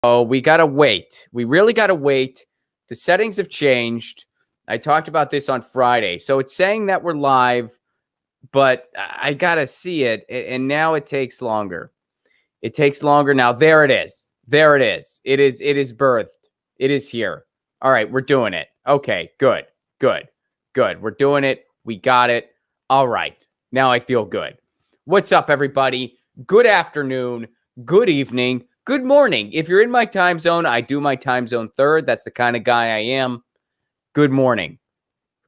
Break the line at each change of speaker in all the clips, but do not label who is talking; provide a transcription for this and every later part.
Oh, we got to wait. We really got to wait. The settings have changed. I talked about this on Friday. So it's saying that we're live, but I got to see it. And now it takes longer. It takes longer now. There it is. There it is. It is birthed. It is here. All right, we're doing it. Okay, good. We're doing it. We got it. All right. Now I feel good. What's up, everybody? Good afternoon. Good evening. Good morning. If you're in my time zone, I do my time zone third. That's the kind of guy I am. Good morning.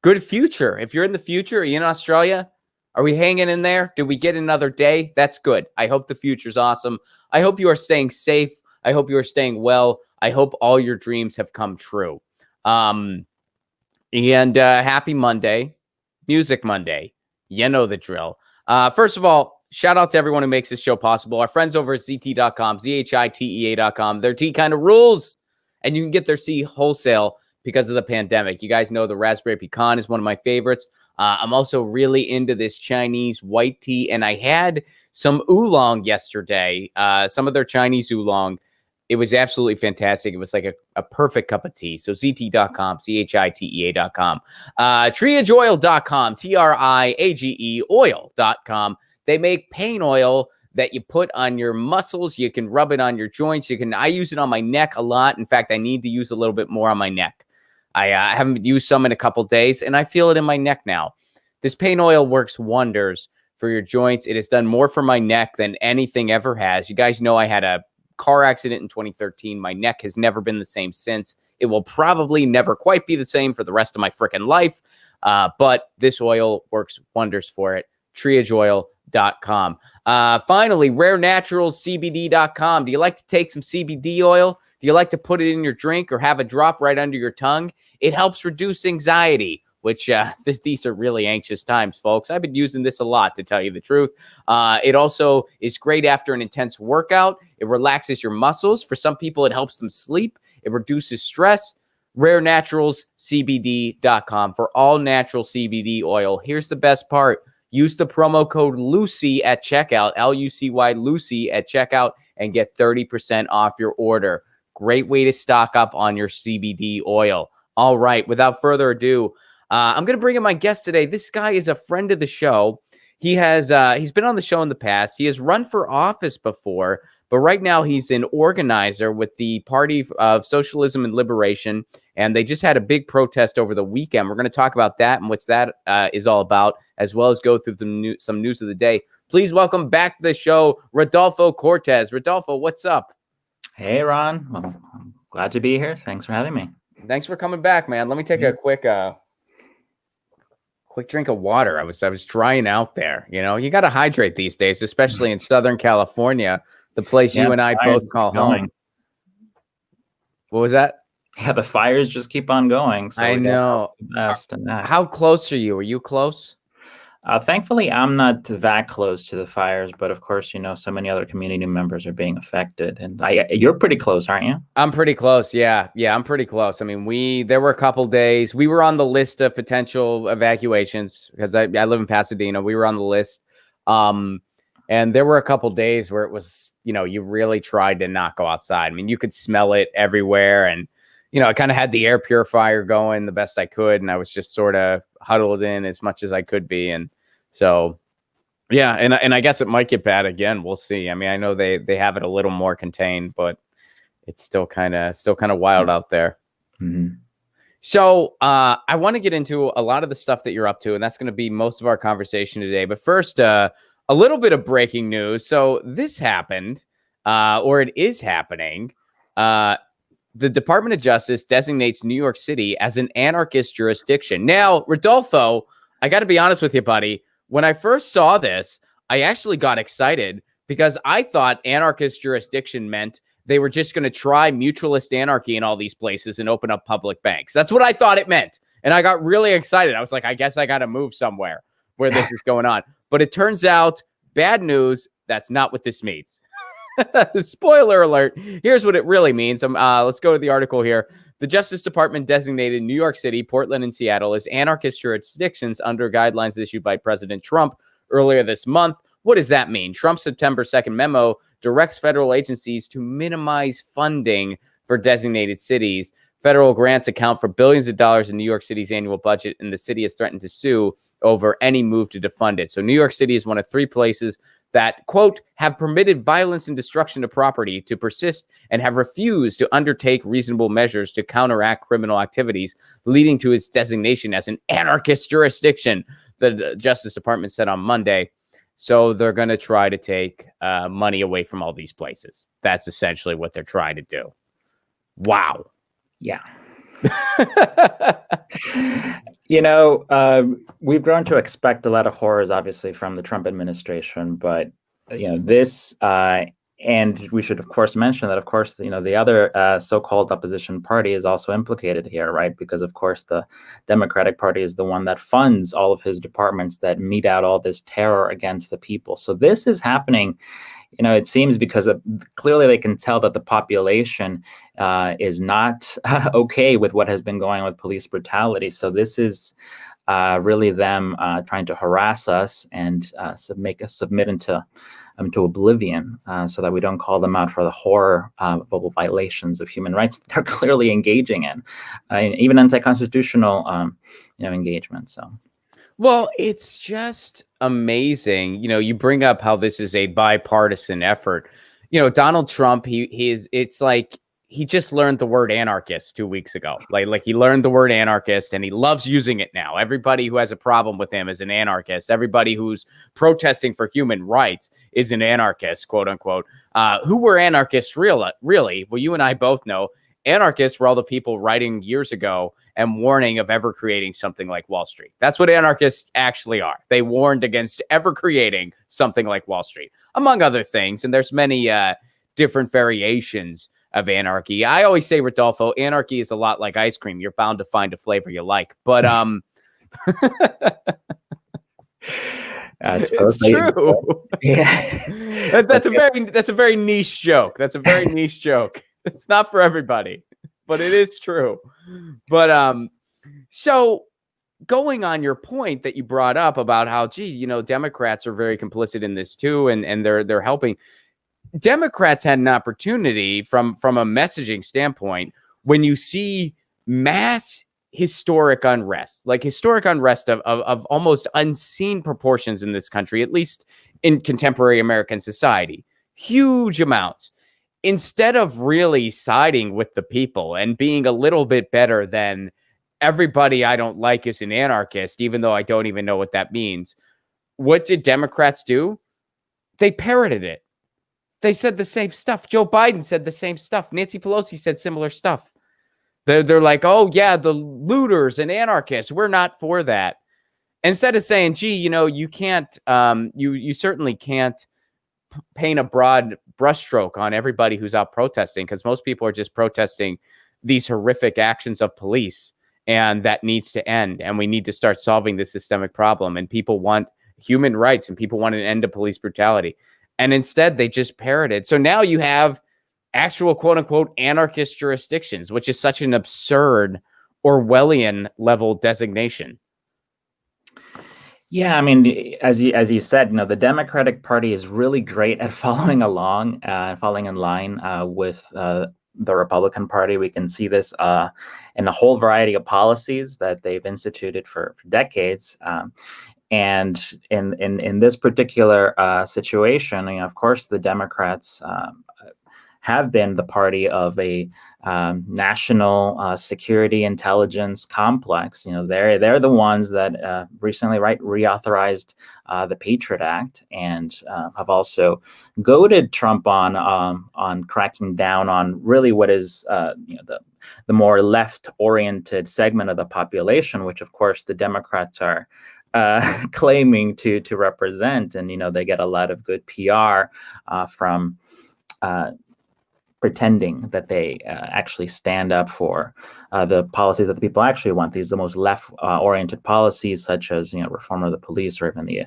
Good future. If you're in the future, are you in Australia? Are we hanging in there? Did we get another day? That's good. I hope the future's awesome. I hope you are staying safe. I hope you are staying well. I hope all your dreams have come true. And happy Monday, Music Monday. You know the drill. First of all, shout out to everyone who makes this show possible. Our friends over at ZT.com, ZHITEA.com. Their tea kind of rules. And you can get their tea wholesale because of the pandemic. You guys know the raspberry pecan is one of my favorites. I'm also really into this Chinese white tea. And I had some oolong yesterday, some of their Chinese oolong. It was absolutely fantastic. It was like a perfect cup of tea. So ZT.com, ZHITEA.com. Triageoil.com, TRIAGE oil.com. They make pain oil that you put on your muscles. You can rub it on your joints. I use it on my neck a lot. In fact, I need to use a little bit more on my neck. I haven't used some in a couple days, and I feel it in my neck now. This pain oil works wonders for your joints. It has done more for my neck than anything ever has. You guys know I had a car accident in 2013. My neck has never been the same since. It will probably never quite be the same for the rest of my freaking life. But this oil works wonders for it. Triageoil.com. Finally, rarenaturalscbd.com. Do you like to take some CBD oil? Do you like to put it in your drink or have a drop right under your tongue? It helps reduce anxiety, which these are really anxious times, folks. I've been using this a lot, to tell you the truth. It also is great after an intense workout. It relaxes your muscles. For some people, it helps them sleep. It reduces stress. rarenaturalscbd.com for all natural CBD oil. Here's the best part. Use the promo code Lucy at checkout, Lucy Lucy at checkout, and get 30% off your order. Great way to stock up on your CBD oil. All right, without further ado, I'm going to bring in my guest today. This guy is a friend of the show. He's been on the show in the past. He has run for office before, but right now he's an organizer with the Party of Socialism and Liberation, and they just had a big protest over the weekend. We're going to talk about that and what's that is all about, as well as go through some news of the day. Please welcome back to the show, Rodolfo Cortes. Rodolfo, what's up?
Hey, Ron. Well, I'm glad to be here. Thanks for having me.
Thanks for coming back, man. Let me take a quick drink of water. I was drying out there. You know, you got to hydrate these days, especially in Southern California, the place you and I both call home. What was that?
Yeah, the fires just keep on going. So
I know. How close are you? Are you close?
Thankfully, I'm not that close to the fires, but of course, you know, so many other community members are being affected. And you're pretty close, aren't you?
I'm pretty close. Yeah, I'm pretty close. I mean, there were a couple days. We were on the list of potential evacuations because I live in Pasadena. We were on the list. And there were a couple days where it was, you know, you really tried to not go outside. I mean, you could smell it everywhere. And, you know, I kind of had the air purifier going the best I could. And I was just sort of huddled in as much as I could be. And so, yeah. And I guess it might get bad again. We'll see. I mean, I know they have it a little more contained, but it's still kind of wild out there.
Mm-hmm.
So I want to get into a lot of the stuff that you're up to, and that's going to be most of our conversation today. But first, a little bit of breaking news. So this happened, or it is happening. The Department of Justice designates New York City as an anarchist jurisdiction. Now, Rodolfo, I got to be honest with you, buddy. When I first saw this, I actually got excited because I thought anarchist jurisdiction meant they were just going to try mutualist anarchy in all these places and open up public banks. That's what I thought it meant. And I got really excited. I was like, I guess I got to move somewhere where this is going on. But it turns out, bad news, that's not what this means. Spoiler alert. Here's what it really means. Let's go to the article here. The Justice Department designated New York City, Portland, and Seattle as anarchist jurisdictions under guidelines issued by President Trump earlier this month. What does that mean? Trump's September 2nd memo directs federal agencies to minimize funding for designated cities. Federal grants account for billions of dollars in New York City's annual budget, and the city has threatened to sue over any move to defund it. So New York City is one of 3 places that, quote, have permitted violence and destruction of property to persist and have refused to undertake reasonable measures to counteract criminal activities, leading to its designation as an anarchist jurisdiction, the Justice Department said on Monday. So they're going to try to take money away from all these places. That's essentially what they're trying to do. Wow.
Yeah. We've grown to expect a lot of horrors, obviously, from the Trump administration. But, this, and we should, of course, mention that, of course, the other so-called opposition party is also implicated here, right? Because, of course, the Democratic Party is the one that funds all of his departments that mete out all this terror against the people. So this is happening, it seems, because clearly they can tell that the population is not okay with what has been going on with police brutality. So this is really them trying to harass us and make us submit into oblivion so that we don't call them out for the horror of violations of human rights that they're clearly engaging in, even anti-constitutional engagement. So.
Well, it's just amazing. You bring up how this is a bipartisan effort. Donald Trump, it's like he just learned the word anarchist 2 weeks ago. Like he learned the word anarchist and he loves using it now. Everybody who has a problem with him is an anarchist. Everybody who's protesting for human rights is an anarchist, quote unquote. Who were anarchists really? Well, you and I both know anarchists were all the people writing years ago and warning of ever creating something like Wall Street. That's what anarchists actually are. They warned against ever creating something like Wall Street, among other things. And there's many different variations of anarchy. I always say, Rodolfo, anarchy is a lot like ice cream. You're bound to find a flavor you like. But it's true. Yeah. That's a very niche joke. That's a very niche joke. It's not for everybody, but it is true. But so going on your point that you brought up about how, Democrats are very complicit in this too, and they're helping. Democrats had an opportunity from a messaging standpoint when you see mass historic unrest of almost unseen proportions in this country, at least in contemporary American society, huge amounts. Instead of really siding with the people and being a little bit better than everybody I don't like is an anarchist, even though I don't even know what that means, what did Democrats do? They parroted it. They said the same stuff. Joe Biden said the same stuff. Nancy Pelosi said similar stuff. They're like, oh, yeah, the looters and anarchists, we're not for that. Instead of saying, gee, you can't, you certainly can't paint a broad brushstroke on everybody who's out protesting, because most people are just protesting these horrific actions of police, and that needs to end. And we need to start solving this systemic problem. And people want human rights and people want an end to police brutality. And instead, they just parroted. So now you have actual, quote unquote, anarchist jurisdictions, which is such an absurd Orwellian level designation.
Yeah, I mean, as you said, the Democratic Party is really great at following along, falling in line with the Republican Party. We can see this in a whole variety of policies that they've instituted for decades. And in this particular situation, of course, the Democrats have been the party of a national security intelligence complex. They're the ones that recently reauthorized the Patriot Act and have also goaded Trump on cracking down on really what is the more left-oriented segment of the population, which of course the Democrats are claiming to represent. And they get a lot of good PR from pretending that they actually stand up for the policies that the people actually want. These are the most left-oriented policies, such as reform of the police, or even the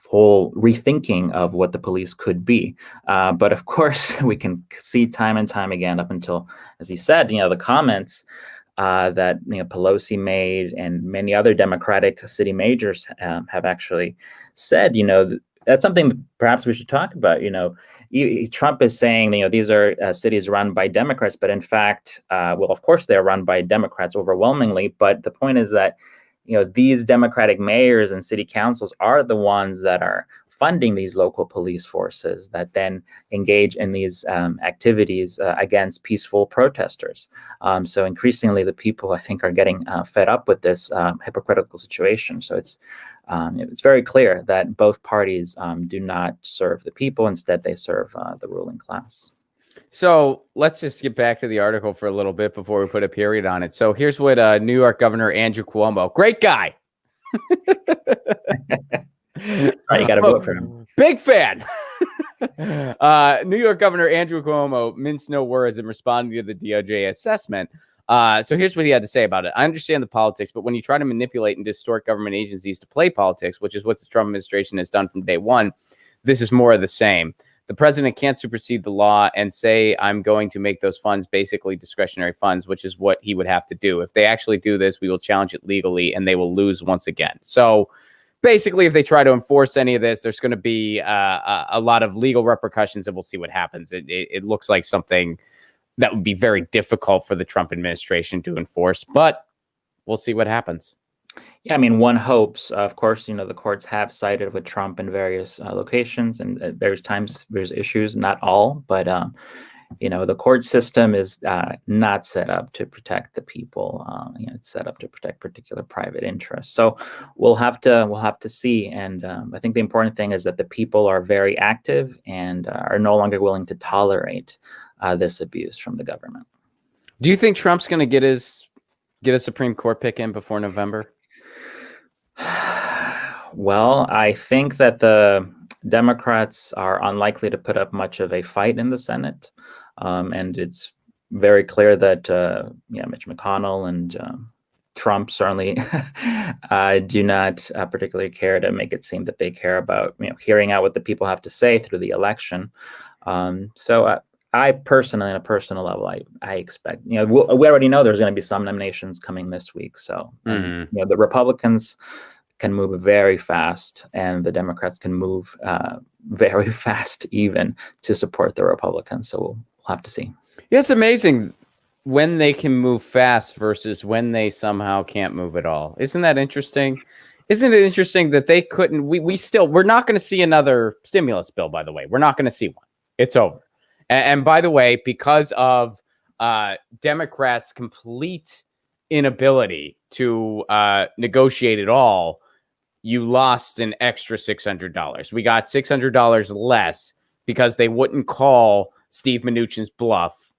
whole rethinking of what the police could be. But of course, we can see time and time again, up until, as you said, the comments that Pelosi made, and many other Democratic city majors have actually said, that's something perhaps we should talk about. Trump is saying, these are cities run by Democrats, but in fact, well, of course, they're run by Democrats overwhelmingly. But the point is that, these Democratic mayors and city councils are the ones that are funding these local police forces that then engage in these activities against peaceful protesters. So increasingly, the people, I think, are getting fed up with this hypocritical situation. So it's very clear that both parties do not serve the people. Instead, they serve the ruling class.
So let's just get back to the article for a little bit before we put a period on it. So here's what New York Governor Andrew Cuomo, great guy.
Right, you got to vote for him.
Big fan. New York Governor Andrew Cuomo minced no words in responding to the DOJ assessment. So here's what he had to say about it. I understand the politics, but when you try to manipulate and distort government agencies to play politics, which is what the Trump administration has done from day one, this is more of the same. The president can't supersede the law and say, I'm going to make those funds basically discretionary funds, which is what he would have to do. If they actually do this, we will challenge it legally and they will lose once again. So basically, if they try to enforce any of this, there's going to be a lot of legal repercussions, and we'll see what happens. It looks like something that would be very difficult for the Trump administration to enforce, but we'll see what happens.
Yeah, I mean, one hopes, of course, the courts have sided with Trump in various locations and at various times there's issues, not all, but the court system is not set up to protect the people. It's set up to protect particular private interests. So we'll have to see. And I think the important thing is that the people are very active and are no longer willing to tolerate this abuse from the government.
Do you think Trump's going to get a Supreme Court pick in before November?
Well, I think that the Democrats are unlikely to put up much of a fight in the Senate. And it's very clear that Mitch McConnell and Trump certainly do not particularly care to make it seem that they care about hearing out what the people have to say through the election. So I personally, on a personal level, I expect we already know there's going to be some nominations coming this week. So the Republicans can move very fast, and the Democrats can move very fast even to support the Republicans. So we'll have to see.
Yeah, it's amazing when they can move fast versus when they somehow can't move at all. Isn't that interesting? Isn't it interesting that they couldn't? We're not going to see another stimulus bill, by the way. We're not going to see one. It's over. And by the way, because of Democrats' complete inability to negotiate at all, you lost an extra $600. We got $600 less because they wouldn't call Steve Mnuchin's bluff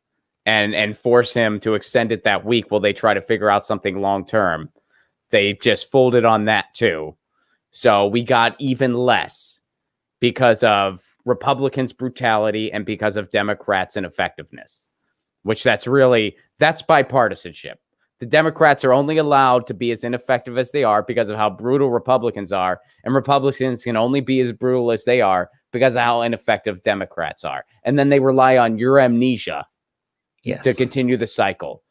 and force him to extend it that week while they try to figure out something long term. They just folded on that too. So we got even less because of Republicans' brutality and because of Democrats' ineffectiveness, which that's bipartisanship. The Democrats are only allowed to be as ineffective as they are because of how brutal Republicans are, and Republicans can only be as brutal as they are because of how ineffective Democrats are. And then they rely on your amnesia to continue the cycle.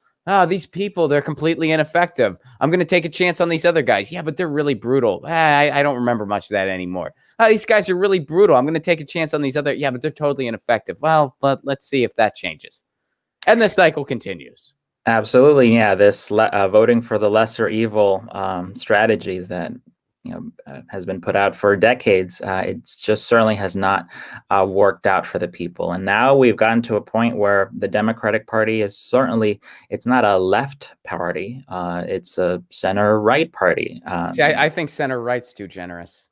These people, they're completely ineffective. I'm going to take a chance on these other guys. Yeah, but they're really brutal. I don't remember much of that anymore. These guys are really brutal. I'm going to take a chance on these other. Yeah, but they're totally ineffective. Well, but let's see if that changes. And the cycle continues.
Absolutely. Yeah. This voting for the lesser evil strategy that has been put out for decades, it just certainly has not worked out for the people. And now we've gotten to a point where the Democratic Party is certainly, it's not a left party, it's a center-right party.
See, I think center-right's too generous.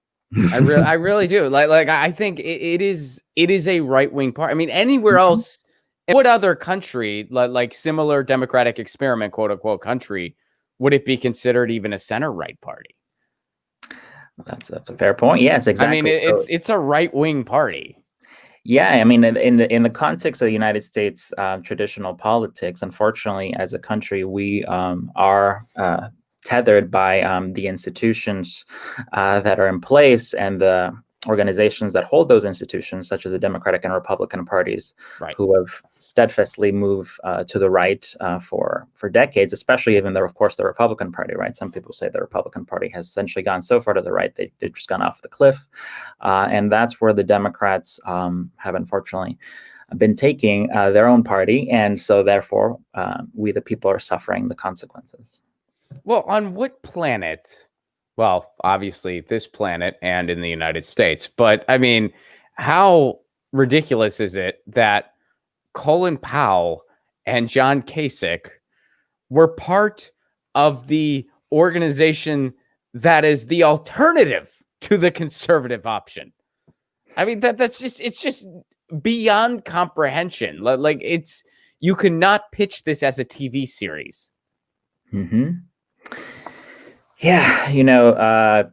I really do. Like I think it is a right-wing party. I mean, anywhere else, what other country, like similar democratic experiment, quote unquote, country, would it be considered even a center-right party?
That's a fair point. Yes, exactly.
I mean, it's a right-wing party.
Yeah, I mean, in the context of the United States traditional politics, unfortunately, as a country, we are tethered by the institutions that are in place and the organizations that hold those institutions, such as the Democratic and Republican parties,
Right.
who have steadfastly moved to the right for decades, especially even though, of course, the Republican Party, right? Some people say the Republican Party has essentially gone so far to the right, they've just gone off the cliff. And that's where the Democrats have unfortunately been taking their own party. And so therefore, we the people are suffering the consequences.
Well, on what planet? Well, obviously this planet and in the United States. But I mean, how ridiculous is it that Colin Powell and John Kasich were part of the organization that is the alternative to the conservative option? I mean, it's just beyond comprehension. Like you cannot pitch this as a TV series.
Mm-hmm. Yeah,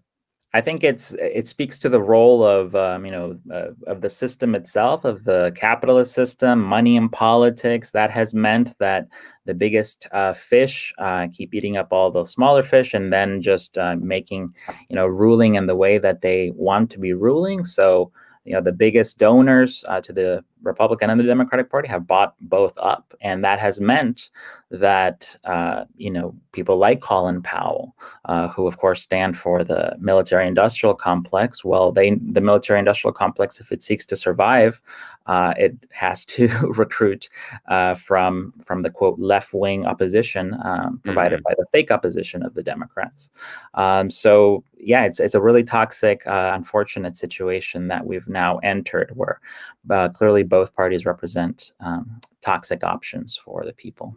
I think it speaks to the role of of the system itself, of the capitalist system, money in politics. That has meant that the biggest fish keep eating up all the smaller fish, and then just making ruling in the way that they want to be ruling. So the biggest donors to the Republican and the Democratic Party have bought both up, and that has meant that people like Colin Powell, who of course stand for the military-industrial complex. Well, the military-industrial complex, if it seeks to survive, it has to recruit from the quote left-wing opposition provided by the fake opposition of the Democrats. So yeah, it's a really toxic, unfortunate situation that we've now entered, where clearly both parties represent toxic options for the people.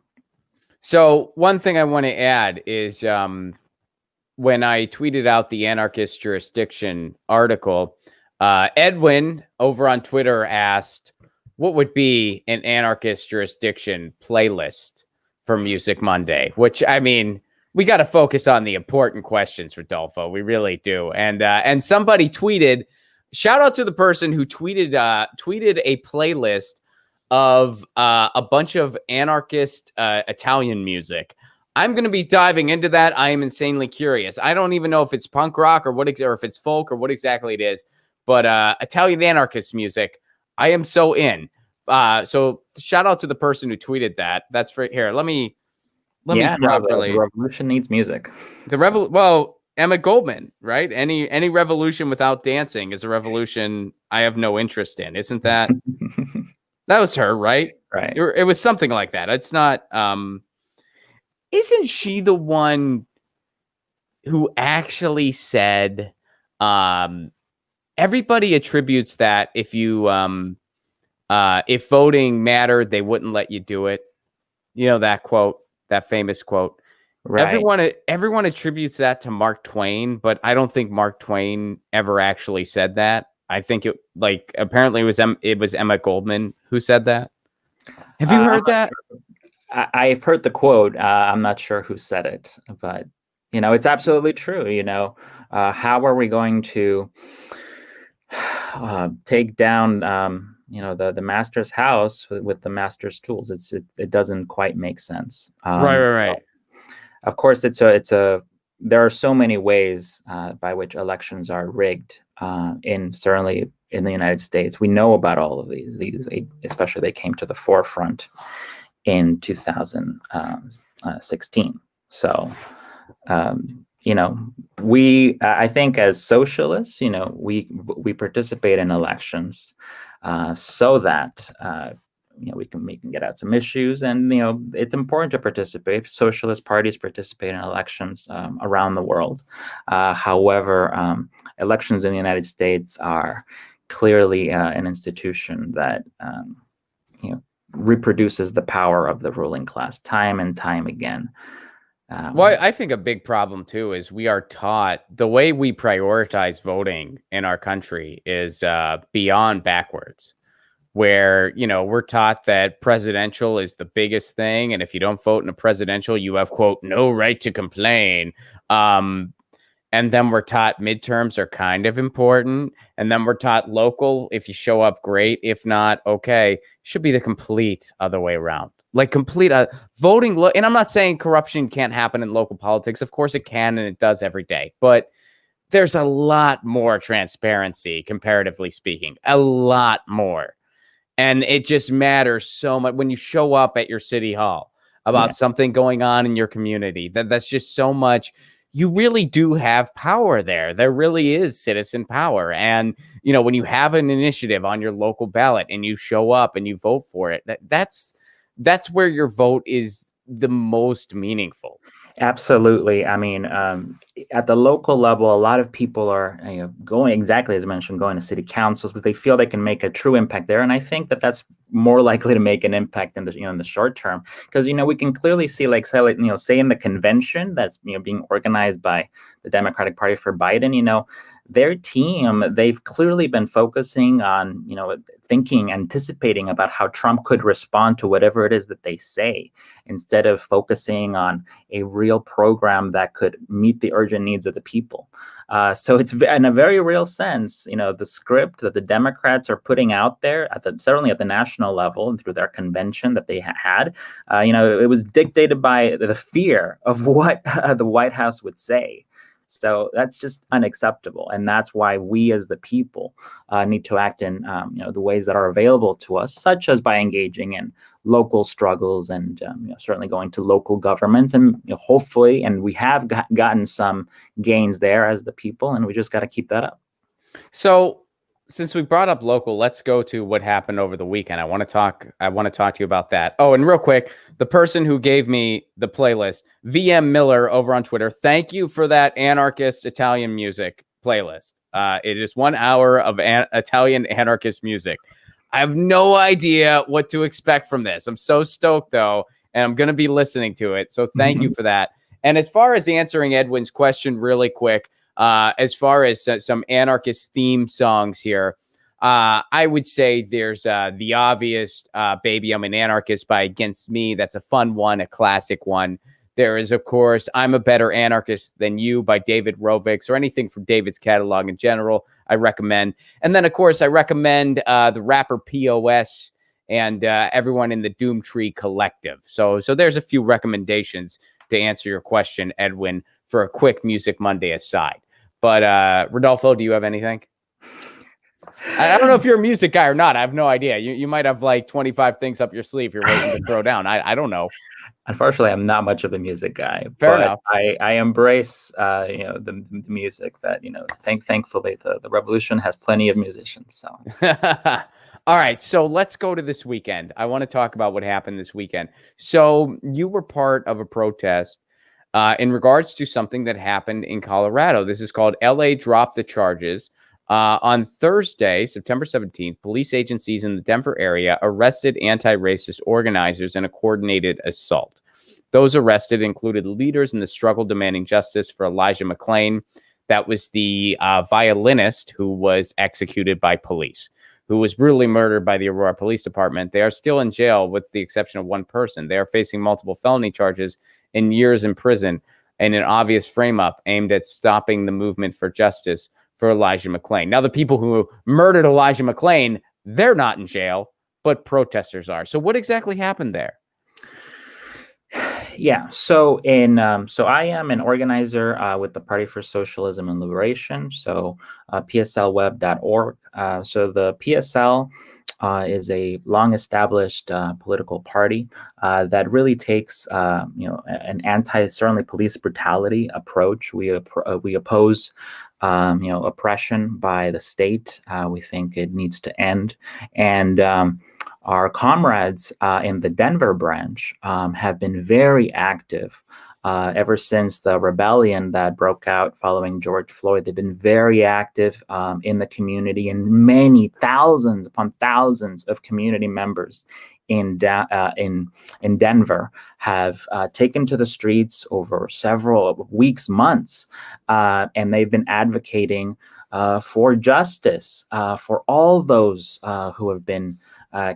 So one thing I want to add is when I tweeted out the Anarchist Jurisdiction article, Edwin over on Twitter asked, what would be an Anarchist Jurisdiction playlist for Music Monday? Which, I mean, we got to focus on the important questions, Rodolfo. We really do. And somebody tweeted, shout out to the person who tweeted a playlist of a bunch of anarchist Italian music. I'm going to be diving into that. I am insanely curious. I don't even know if it's punk rock or if it's folk or what exactly it is, but Italian anarchist music, I am so in. So shout out to the person who tweeted that. That's for here. Let me properly.
The revolution needs music.
Well, Emma Goldman, right? Any revolution without dancing is a revolution I have no interest in. Isn't that? That was her, right?
Right.
It was something like that. It's not. Isn't she the one who actually said, everybody attributes that if voting mattered, they wouldn't let you do it. You know that quote, that famous quote. Right. Everyone attributes that to Mark Twain, but I don't think Mark Twain ever actually said that. I think apparently it was Emma Goldman who said that. Have you heard that?
I've heard the quote. I'm not sure who said it, but it's absolutely true. How are we going to take down the master's house with the master's tools? It doesn't quite make sense.
Right.
Of course, there are so many ways by which elections are rigged. Certainly in the United States, we know about all of these. Especially they came to the forefront in 2016. So, I think as socialists, we participate in elections so that we can get out some issues, and it's important to participate. Socialist parties participate in elections around the world. However, elections in the United States are clearly an institution that reproduces the power of the ruling class time and time again.
Well, I think a big problem too is we are taught the way we prioritize voting in our country is beyond backwards. Where, we're taught that presidential is the biggest thing. And if you don't vote in a presidential, you have, quote, no right to complain. And then we're taught midterms are kind of important. And then we're taught local, if you show up, great. If not, okay. Should be the complete other way around. Like complete voting. And I'm not saying corruption can't happen in local politics. Of course it can, and it does every day. But there's a lot more transparency, comparatively speaking, a lot more. And it just matters so much when you show up at your city hall about something going on in your community. That's just so much. You really do have power there. There really is citizen power. And, when you have an initiative on your local ballot and you show up and you vote for it, that's where your vote is the most meaningful.
Absolutely. I mean, at the local level, a lot of people are going, exactly as I mentioned, going to city councils because they feel they can make a true impact there. And I think that that's more likely to make an impact in the in the short term, because we can clearly see, like, say in the convention that's being organized by the Democratic Party for Biden, their team, they've clearly been focusing on, thinking, anticipating about how Trump could respond to whatever it is that they say, instead of focusing on a real program that could meet the urgent needs of the people. So it's in a very real sense, the script that the Democrats are putting out there, certainly at the national level and through their convention that they had, it was dictated by the fear of what the White House would say. So that's just unacceptable. And that's why we as the people need to act in the ways that are available to us, such as by engaging in local struggles and certainly going to local governments. And hopefully, and we have gotten some gains there as the people, and we just got to keep that up.
So since we brought up local, let's go to what happened over the weekend. I want to talk to you about that. Oh, and real quick, the person who gave me the playlist, VM Miller over on Twitter, thank you for that Anarchist Italian music playlist. It is 1 hour of Italian anarchist music. I have no idea what to expect from this. I'm so stoked, though, and I'm going to be listening to it. So thank you for that. And as far as answering Edwin's question really quick, as far as some anarchist theme songs here, I would say there's the obvious Baby, I'm an Anarchist by Against Me. That's a fun one, a classic one. There is, of course, I'm a Better Anarchist Than You by David Rovics, or anything from David's catalog in general, I recommend. And then, of course, I recommend the rapper POS and everyone in the Doomtree Collective. So there's a few recommendations to answer your question, Edwin, for a quick Music Monday aside. But Rodolfo, do you have anything? I don't know if you're a music guy or not. I have no idea. You might have like 25 things up your sleeve you're waiting to throw down. I don't know.
Unfortunately, I'm not much of a music guy.
Fair enough.
I embrace the music that thankfully the revolution has plenty of musicians. So
all right, so let's go to this weekend. I want to talk about what happened this weekend. So you were part of a protest in regards to something that happened in Colorado. This is called LA Drop the Charges. On Thursday, September 17th, police agencies in the Denver area arrested anti-racist organizers in a coordinated assault. Those arrested included leaders in the struggle demanding justice for Elijah McClain. That was the violinist who was executed by police, who was brutally murdered by the Aurora Police Department. They are still in jail with the exception of one person. They are facing multiple felony charges and years in prison in an obvious frame-up aimed at stopping the movement for justice for Elijah McClain. Now, the people who murdered Elijah McClain, they're not in jail, but protesters are. So what exactly happened there?
Yeah, so I am an organizer with the Party for Socialism and Liberation, so pslweb.org. So the PSL is a long-established political party that really takes an certainly police brutality approach. We oppose oppression by the state. We think it needs to end, and our comrades in the Denver branch have been very active ever since the rebellion that broke out following George Floyd. They've been very active in the community, and many thousands upon thousands of community members in Denver have taken to the streets over several weeks, months, and they've been advocating for justice for all those who have been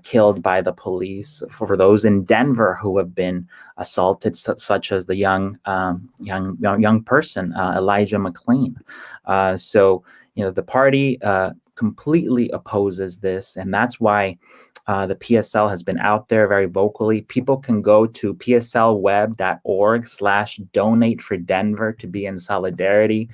killed by the police, for those in Denver who have been assaulted, such as the young person, Elijah McClain. So the party completely opposes this, and that's why The PSL has been out there very vocally. People can go to pslweb.org/donate for Denver to be in solidarity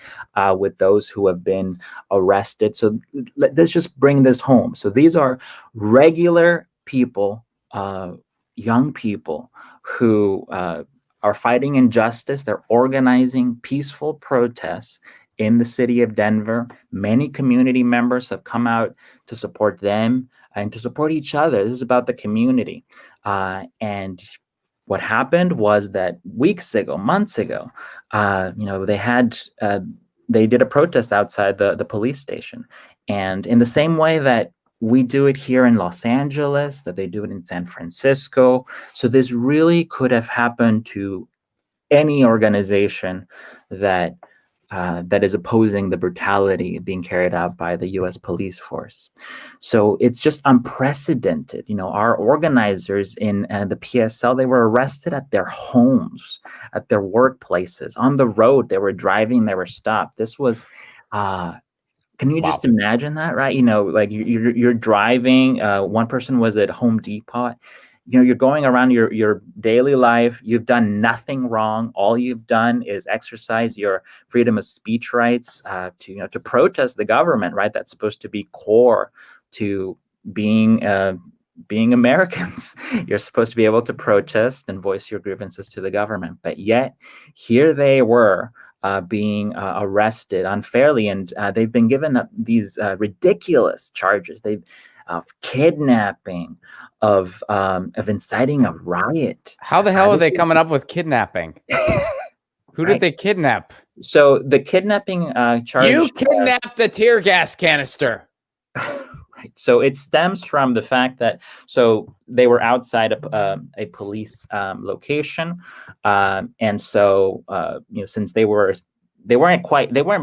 with those who have been arrested. So let's just bring this home. So these are regular people, young people who are fighting injustice. They're organizing peaceful protests in the city of Denver. Many community members have come out to support them and to support each other. This is about the community. And what happened was that weeks ago, months ago, they did a protest outside the police station. And in the same way that we do it here in Los Angeles, that they do it in San Francisco. So this really could have happened to any organization that is opposing the brutality being carried out by the U.S. police force. So it's just unprecedented. Our organizers in the PSL, they were arrested at their homes, at their workplaces, on the road. They were driving, they were stopped. This was, can you just imagine that, right? Like you're driving, one person was at Home Depot. You're going around your daily life. You've done nothing wrong. All you've done is exercise your freedom of speech rights to protest the government, right? That's supposed to be core to being Americans. You're supposed to be able to protest and voice your grievances to the government. But yet, here they were being arrested unfairly, and they've been given these ridiculous charges. Of kidnapping, of inciting a riot.
How the hell are they coming up with kidnapping? Who did they kidnap?
So the kidnapping charge.
You kidnapped the tear gas canister.
Right. So it stems from the fact that they were outside a police location, and so since they weren't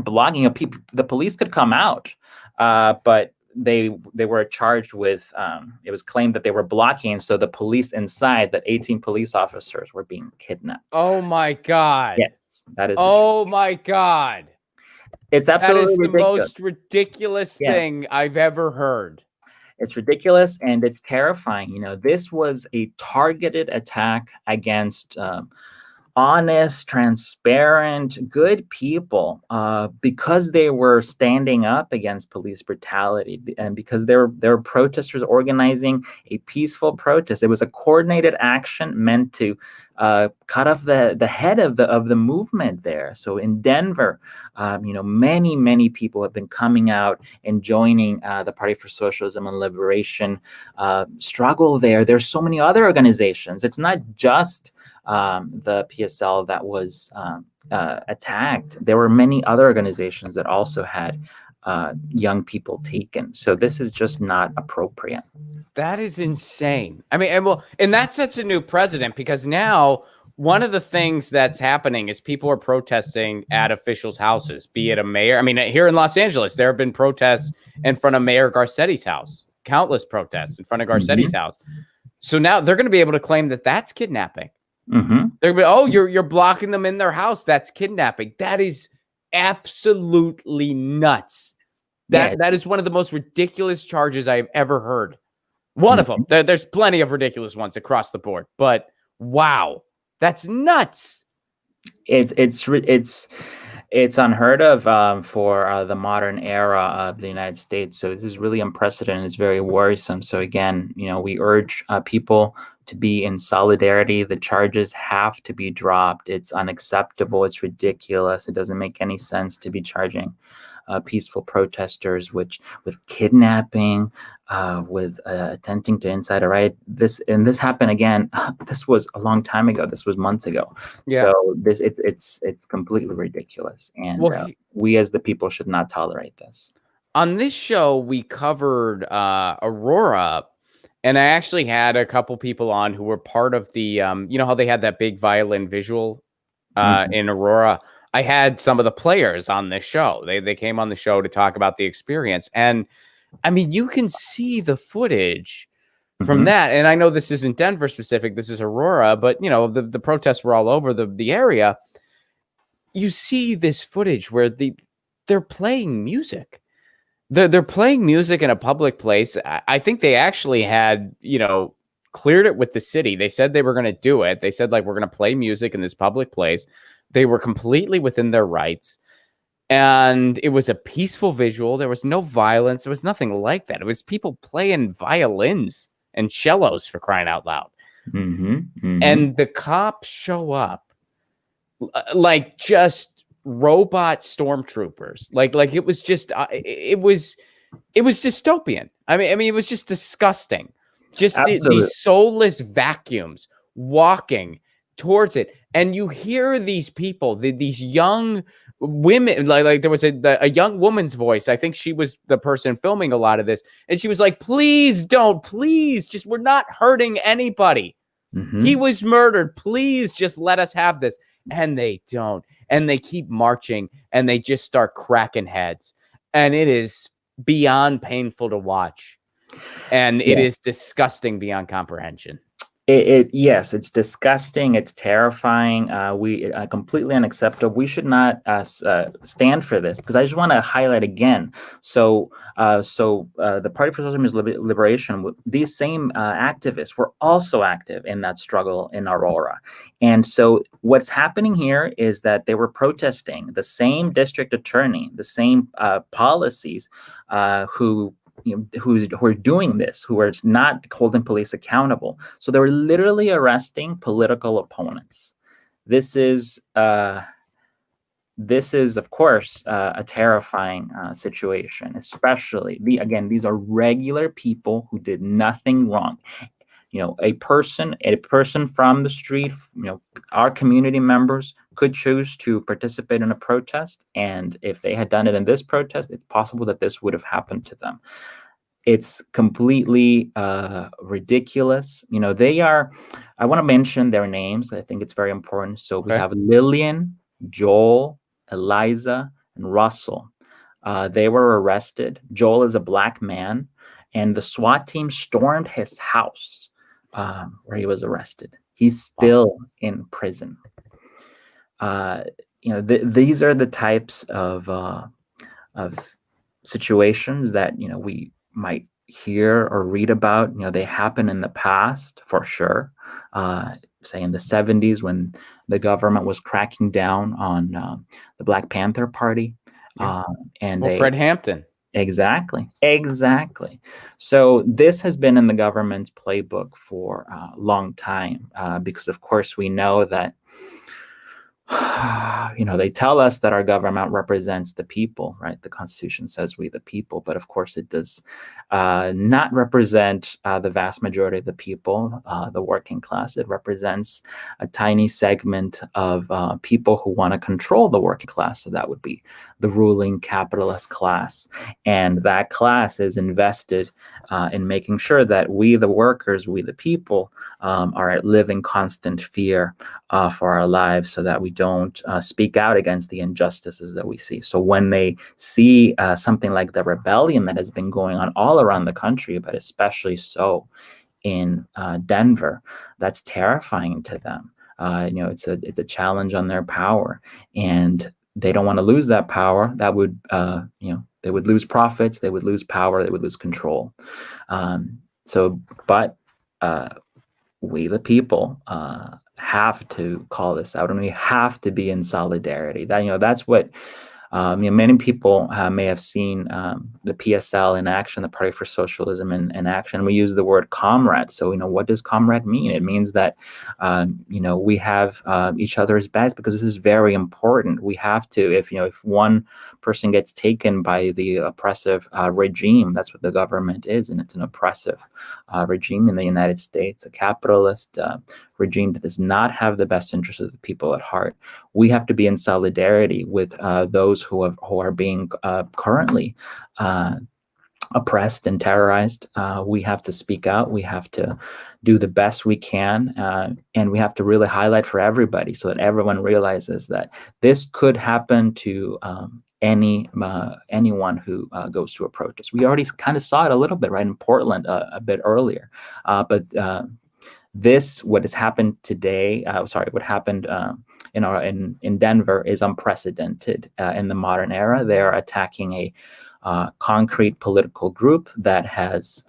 blocking, the police could come out, but they were charged with it was claimed that they were blocking, so the police inside, that 18 police officers were being kidnapped.
Oh my God.
Yes, that is.
Oh my God.
It's absolutely
the
ridiculous.
Most ridiculous thing I've ever heard.
It's ridiculous and it's terrifying. This was a targeted attack against honest, transparent, good people, because they were standing up against police brutality, and because there were protesters organizing a peaceful protest. It was a coordinated action meant to cut off the head of the movement there. So in Denver, many people have been coming out and joining the Party for Socialism and Liberation struggle there. There's so many other organizations. It's not just the PSL that was attacked. There were many other organizations that also had young people taken. So this is just not appropriate.
That is insane. I mean, and that sets a new precedent, because now one of the things that's happening is people are protesting at officials' houses, be it a mayor. I mean, here in Los Angeles, there have been protests in front of Mayor Garcetti's house, countless protests in front of Garcetti's house. So now they're going to be able to claim that that's kidnapping. They're going to be, you're blocking them in their house. That's kidnapping. That is absolutely nuts. That is one of the most ridiculous charges I've ever heard. One of them. There's plenty of ridiculous ones across the board, but wow, that's nuts.
It's unheard of for the modern era of the United States. So this is really unprecedented. It's very worrisome. So again, we urge people to be in solidarity. The charges have to be dropped. It's unacceptable. It's ridiculous. It doesn't make any sense to be charging peaceful protesters with kidnapping, with attempting to incite a riot. This happened again. This was a long time ago. This was months ago. Yeah. So it's completely ridiculous, and we as the people should not tolerate this.
On this show, we covered Aurora. And I actually had a couple people on who were part of the, how they had that big violin visual in Aurora. I had some of the players on this show. They came on the show to talk about the experience. And I mean, you can see the footage from that. And I know this isn't Denver specific. This is Aurora. But, the protests were all over the area. You see this footage where they're playing music. They're playing music in a public place. I think they actually had, cleared it with the city. They said they were going to do it. They said, like, we're going to play music in this public place. They were completely within their rights. And it was a peaceful visual. There was no violence. There was nothing like that. It was people playing violins and cellos, for crying out loud. And the cops show up like just robot stormtroopers. Like it was just it was dystopian. I mean it was just disgusting. Just these soulless vacuums walking towards it, and you hear these people, these young women, like there was a young woman's voice. I think she was the person filming a lot of this, and she was like, please don't, please, just, we're not hurting anybody. He was murdered, please just let us have this. And they don't, and they keep marching, and they just start cracking heads, and it is beyond painful to watch, and it is disgusting beyond comprehension.
Yes, it's disgusting. It's terrifying. We completely unacceptable. We should not stand for this, because I just want to highlight again. So the Party for Socialism Liberation, these same activists were also active in that struggle in Aurora. And so what's happening here is that they were protesting the same district attorney, the same policies who are doing this, who are not holding police accountable. So they were literally arresting political opponents. This is, of course, a terrifying situation. Especially these are regular people who did nothing wrong. A person from the street, our community members could choose to participate in a protest. And if they had done it in this protest, it's possible that this would have happened to them. It's completely ridiculous. I want to mention their names. I think it's very important. So we have Lillian, Joel, Eliza, and Russell. They were arrested. Joel is a Black man, and the SWAT team stormed his house where he was arrested. He's still in prison. These are the types of situations that we might hear or read about. They happen in the past, for sure. Say in the 70s, when the government was cracking down on the Black Panther Party, and
Fred Hampton.
Exactly. So this has been in the government's playbook for a long time, because of course we know that they tell us that our government represents the people, right? The Constitution says we the people, but of course it does not represent the vast majority of the people, the working class. It represents a tiny segment of people who want to control the working class. So that would be the ruling capitalist class. And that class is invested in making sure that we, the workers, we, the people, are live in constant fear for our lives, so that we don't speak out against the injustices that we see. So when they see something like the rebellion that has been going on all around the country, but especially so in Denver, that's terrifying to them. It's a challenge on their power, and they don't want to lose that power. That would, they would lose profits, they would lose power, they would lose control. But we, the people, have to call this out, and we have to be in solidarity. That's what many people may have seen the PSL in action, the Party for Socialism in action. We use the word comrade. So what does comrade mean? It means that we have each other's backs, because this is very important. We have to, if one person gets taken by the oppressive regime, that's what the government is, and it's an oppressive regime in the United States, a capitalist regime that does not have the best interests of the people at heart. We have to be in solidarity with those who are being currently oppressed and terrorized. We have to speak out. We have to do the best we can, and we have to really highlight for everybody, so that everyone realizes that this could happen to anyone who goes to a protest. We already kind of saw it a little bit, right, in Portland a bit earlier, but what has happened today, what happened in Denver is unprecedented in the modern era. They are attacking concrete political group that has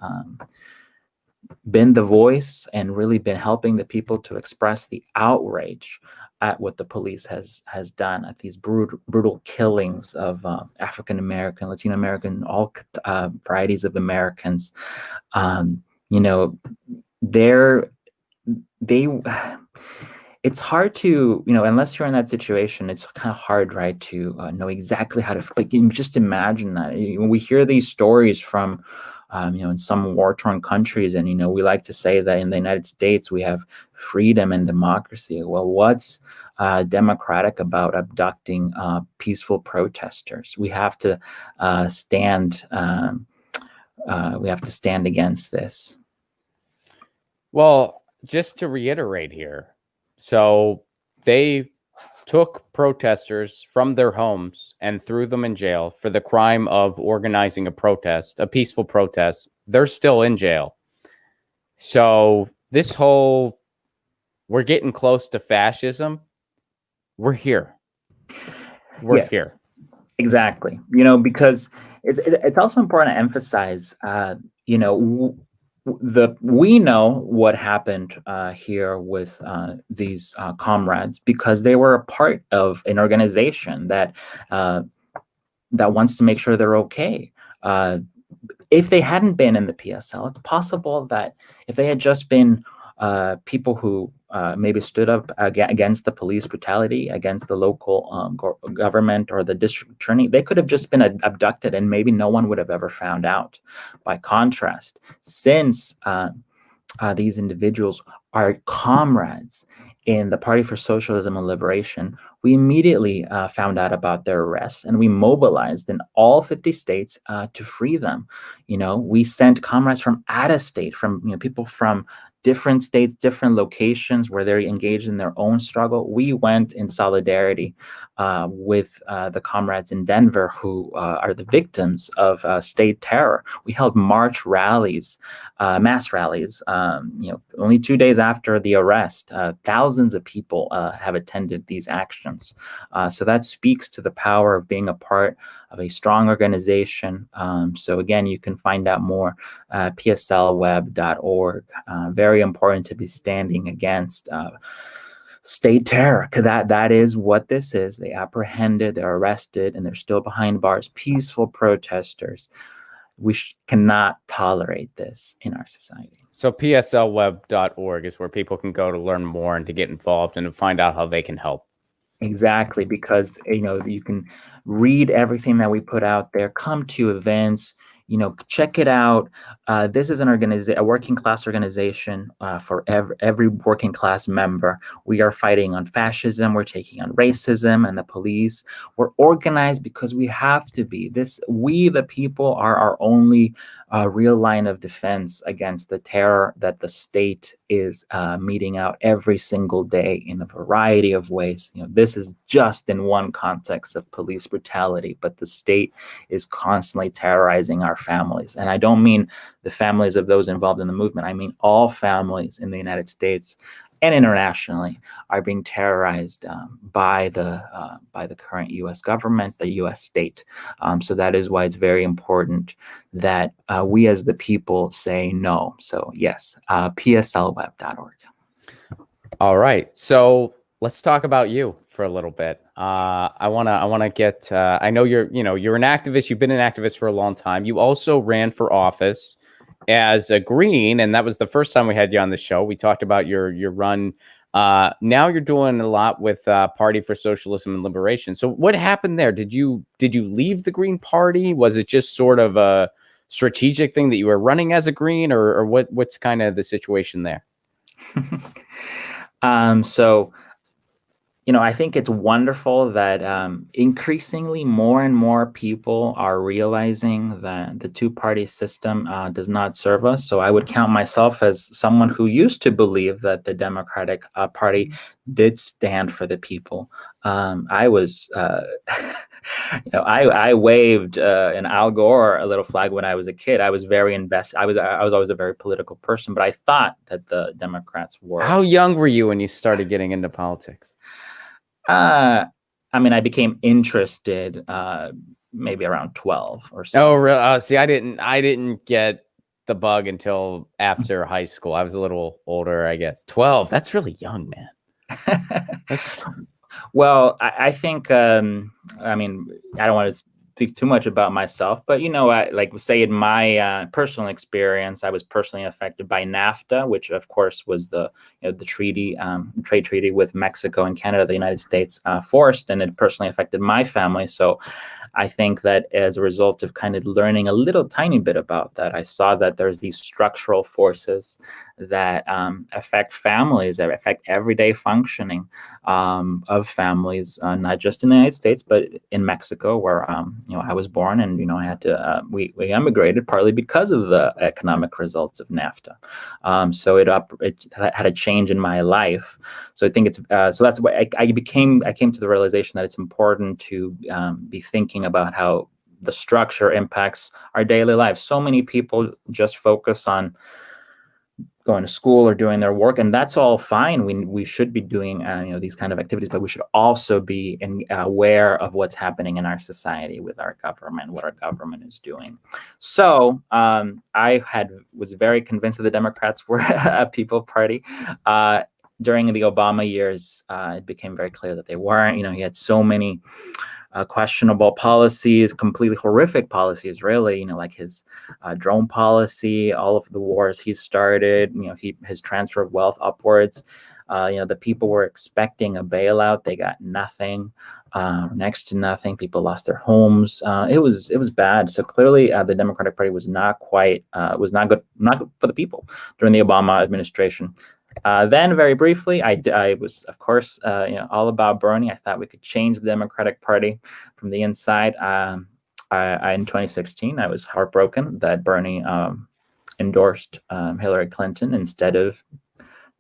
been the voice and really been helping the people to express the outrage at what the police has done, at these brutal killings of African American, Latino American, all varieties of Americans. You know, it's hard to, unless you're in that situation, it's kind of hard, right, to know exactly how to, but just imagine that. When we hear these stories from, in some war-torn countries, and, we like to say that in the United States, we have freedom and democracy. Well, what's democratic about abducting peaceful protesters? We have to stand against this.
Well, just to reiterate here, so they took protesters from their homes and threw them in jail for the crime of organizing a protest, a peaceful protest. They're still in jail. So this whole, we're getting close to fascism, we're here. We're here.
Exactly. Because it's also important to emphasize, we know what happened here with these comrades, because they were a part of an organization that wants to make sure they're okay. If they hadn't been in the PSL, it's possible that if they had just been people who maybe stood up against the police brutality, against the local government or the district attorney, they could have just been abducted and maybe no one would have ever found out. By contrast, since these individuals are comrades in the Party for Socialism and Liberation, we immediately found out about their arrests, and we mobilized in all 50 states to free them. We sent comrades from out of state, from people from different states, different locations where they're engaged in their own struggle. We went in solidarity with the comrades in Denver who are the victims of state terror. We held march rallies, mass rallies. Only 2 days after the arrest, thousands of people have attended these actions. So that speaks to the power of being a part of a strong organization. So again, you can find out more pslweb.org. Very important to be standing against state terror, because that is what this is. They apprehended, they're arrested, and they're still behind bars. Peaceful protesters. We cannot tolerate this in our society.
So pslweb.org is where people can go to learn more and to get involved and to find out how they can help.
Exactly, because you can read everything that we put out there, come to events, check it out. This is a working class organization for every working class member. We are fighting on fascism. We're taking on racism and the police. We're organized because we have to be. We, the people, are our only real line of defense against the terror that the state is meting out every single day in a variety of ways. This is just in one context of police brutality, but the state is constantly terrorizing our families. And I don't mean the families of those involved in the movement. I mean all families in the United States and internationally are being terrorized by the current U.S. government, the U.S. state. So that is why it's very important that we as the people say no. So yes, pslweb.org.
All right. So let's talk about you for a little bit. I want to get, I know you're an activist. You've been an activist for a long time. You also ran for office as a Green, and that was the first time we had you on the show. We talked about your run. Now you're doing a lot with Party for Socialism and Liberation. So what happened there? Did you leave the Green Party? Was it just sort of a strategic thing that you were running as a Green, or what's kind of the situation there?
So I think it's wonderful that increasingly more and more people are realizing that the two-party system does not serve us. So I would count myself as someone who used to believe that the Democratic Party did stand for the people. I was, I waved an Al Gore a little flag when I was a kid. I was very invested. I was always a very political person, but I thought that the Democrats were.
How young were you when you started getting into politics?
I became interested maybe around 12 or so.
Oh, really? See, I didn't get the bug until after high school. I was a little older, I guess. 12. That's really young, man. That's
Well, I think, I mean, I don't want to speak too much about myself, but, like say in my personal experience, I was personally affected by NAFTA, which of course was the treaty, trade treaty with Mexico and Canada, the United States forced, and it personally affected my family. So I think that as a result of kind of learning a little tiny bit about that, I saw that there's these structural forces that affect families, that affect everyday functioning of families, not just in the United States, but in Mexico, where I was born, and I had to we emigrated partly because of the economic results of NAFTA. So it had a change in my life. So I think it's so that's why I came to the realization that it's important to be thinking about how the structure impacts our daily lives. So many people just focus on going to school or doing their work, and that's all fine. We should be doing these kind of activities, but we should also be aware of what's happening in our society with our government, what our government is doing. So I was very convinced that the Democrats were a people party. During the Obama years, it became very clear that they weren't. He had so many questionable policies, completely horrific policies, really, like his drone policy, all of the wars he started, his transfer of wealth upwards. The people were expecting a bailout. They got nothing, next to nothing. People lost their homes. It was bad. So clearly the Democratic Party was not good for the people during the Obama administration. Then, very briefly, I was, of course, all about Bernie. I thought we could change the Democratic Party from the inside. In 2016, I was heartbroken that Bernie endorsed Hillary Clinton instead of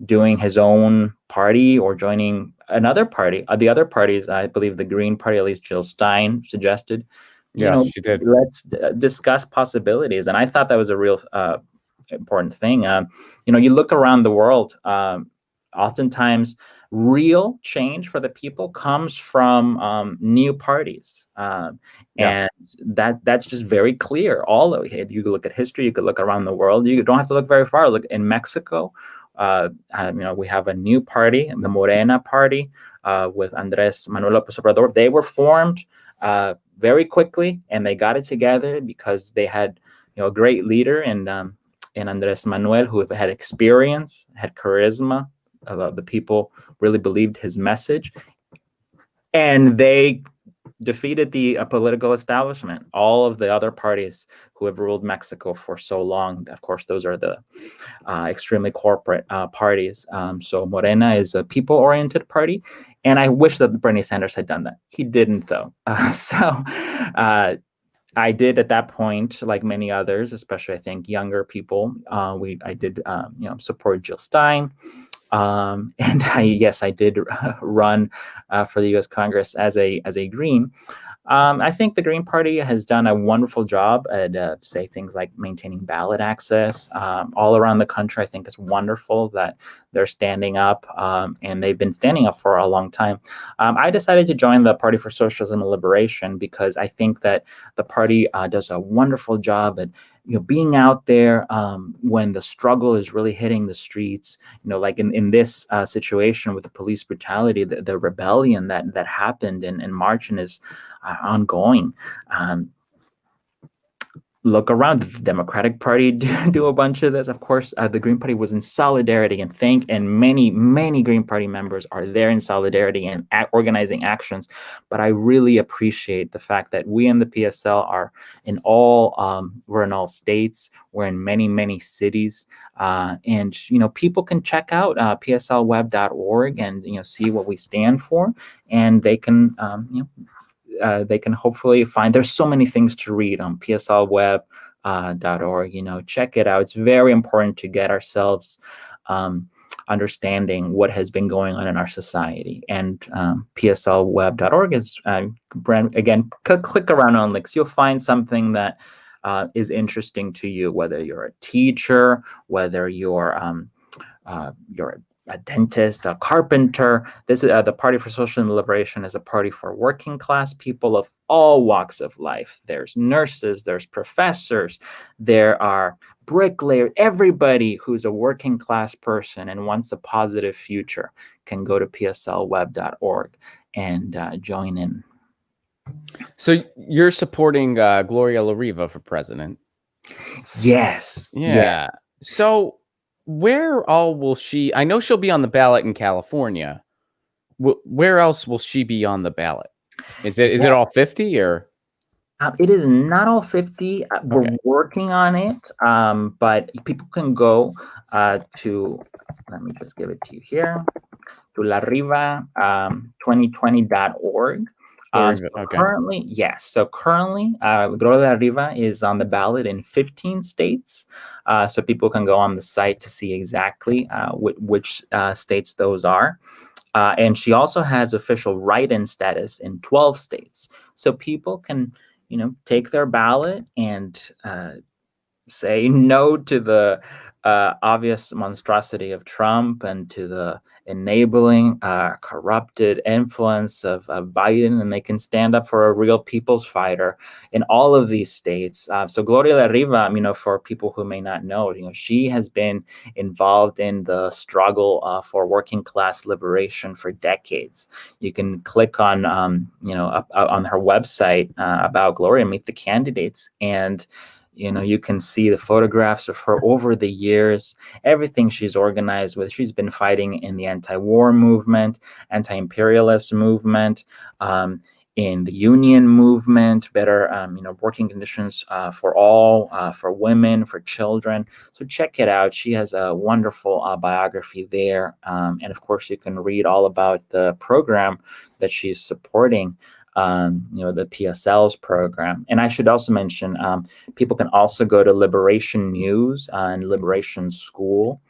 doing his own party or joining another party. The other parties, I believe the Green Party, at least Jill Stein suggested,
she did.
Let's discuss possibilities. And I thought that was a real important thing. You look around the world, oftentimes real change for the people comes from new parties. And that's just very clear. You could look at history, you could look around the world, you don't have to look very far. Look in Mexico, we have a new party, the Morena party, with Andrés Manuel López Obrador. They were formed very quickly, and they got it together because they had a great leader in Andrés Manuel, who had experience, had charisma. The people really believed his message, and they defeated the political establishment. All of the other parties who have ruled Mexico for so long, of course, those are the extremely corporate parties. So Morena is a people-oriented party, and I wish that Bernie Sanders had done that. He didn't, though. I did at that point, like many others, especially I think younger people. I did support Jill Stein, and I did run for the U.S. Congress as a Green. I think the Green Party has done a wonderful job at, say, things like maintaining ballot access all around the country. I think it's wonderful that they're standing up, and they've been standing up for a long time. I decided to join the Party for Socialism and Liberation because I think that the party does a wonderful job at being out there when the struggle is really hitting the streets. Like in this situation with the police brutality, the rebellion that happened in March and is ongoing. Look around. The Democratic Party do a bunch of this. Of course, the Green Party was in solidarity, and many Green Party members are there in solidarity and organizing actions. But I really appreciate the fact that we in the PSL are we're in all states, we're in many cities, and people can check out pslweb.org and see what we stand for, and they can hopefully find. There's so many things to read on pslweb.org. Check it out. It's very important to get ourselves understanding what has been going on in our society. And pslweb.org is, again, click around on links. You'll find something that is interesting to you, whether you're a teacher, whether you're a dentist, a carpenter. This is the Party for Social Liberation is a party for working class people of all walks of life. There's nurses, there's professors, there are bricklayers. Everybody who's a working class person and wants a positive future can go to pslweb.org and join in.
So you're supporting Gloria La Riva for president?
Yes.
Yeah. So where all will she? I know she'll be on the ballot in California. Where else will she be on the ballot? Is it all 50 or?
It is not all 50. We're working on it, but people can go to, let me just give it to you here, to lariva2020.org. Currently, yes. So currently, Gloria La Riva is on the ballot in 15 states. So people can go on the site to see exactly which states those are. And she also has official write-in status in 12 states. So people can, take their ballot and say no to the obvious monstrosity of Trump and to the enabling, corrupted influence of Biden, and they can stand up for a real people's fighter in all of these states. So Gloria La Riva, for people who may not know, she has been involved in the struggle for working class liberation for decades. You can click on, on her website about Gloria, meet the candidates, and you can see the photographs of her over the years, everything she's organized with. She's been fighting in the anti-war movement, anti-imperialist movement, in the union movement, better, working conditions for all, for women, for children. So check it out. She has a wonderful biography there. And of course, you can read all about the program that she's supporting. The PSL's program. And I should also mention, people can also go to Liberation News and Liberation School.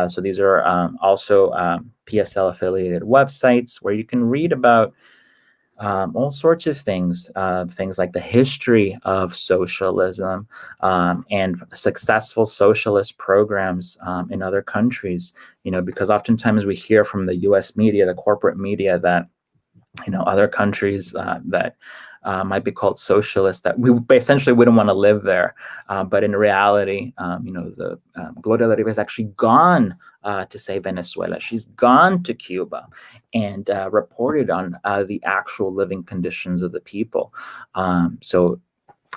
So these are also PSL affiliated websites where you can read about all sorts of things like the history of socialism and successful socialist programs in other countries, because oftentimes we hear from the US media, the corporate media, that other countries that might be called socialist, that we essentially wouldn't want to live there. But in reality, the Gloria La Riva has actually gone to, say, Venezuela. She's gone to Cuba and reported on the actual living conditions of the people. So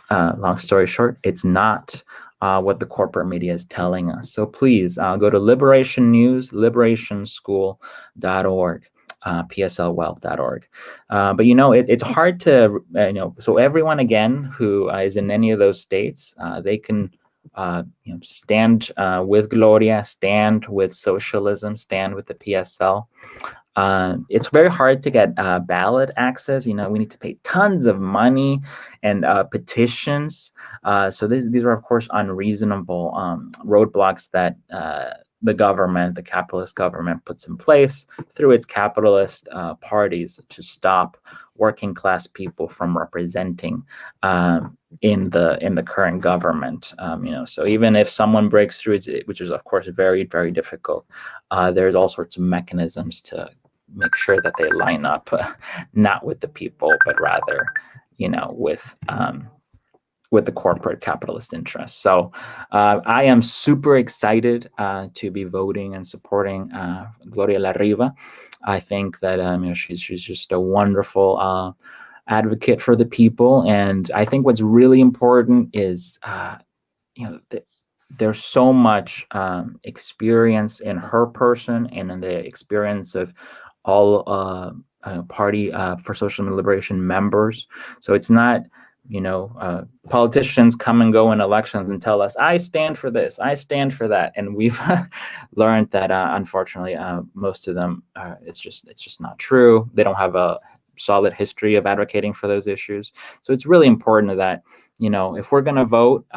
long story short, it's not what the corporate media is telling us. So please go to Liberation News, liberationschool.org. pslweb.org. But it's hard to so everyone, again, who is in any of those states, they can stand with Gloria, stand with socialism, stand with the PSL. It's very hard to get ballot access. We need to pay tons of money and petitions. So these are, of course, unreasonable roadblocks that the government, the capitalist government, puts in place through its capitalist parties to stop working class people from representing in the current government. So even if someone breaks through, which is of course very, very difficult, there's all sorts of mechanisms to make sure that they line up, not with the people, but rather, with the corporate capitalist interests. So I am super excited to be voting and supporting Gloria La Riva. I think that she's just a wonderful advocate for the people. And I think what's really important is there's so much experience in her person and in the experience of all Party for Social Liberation members. So it's not, politicians come and go in elections and tell us, I stand for this, I stand for that. And we've learned that, unfortunately, most of them, it's just not true. They don't have a solid history of advocating for those issues. So it's really important that, if we're going to vote,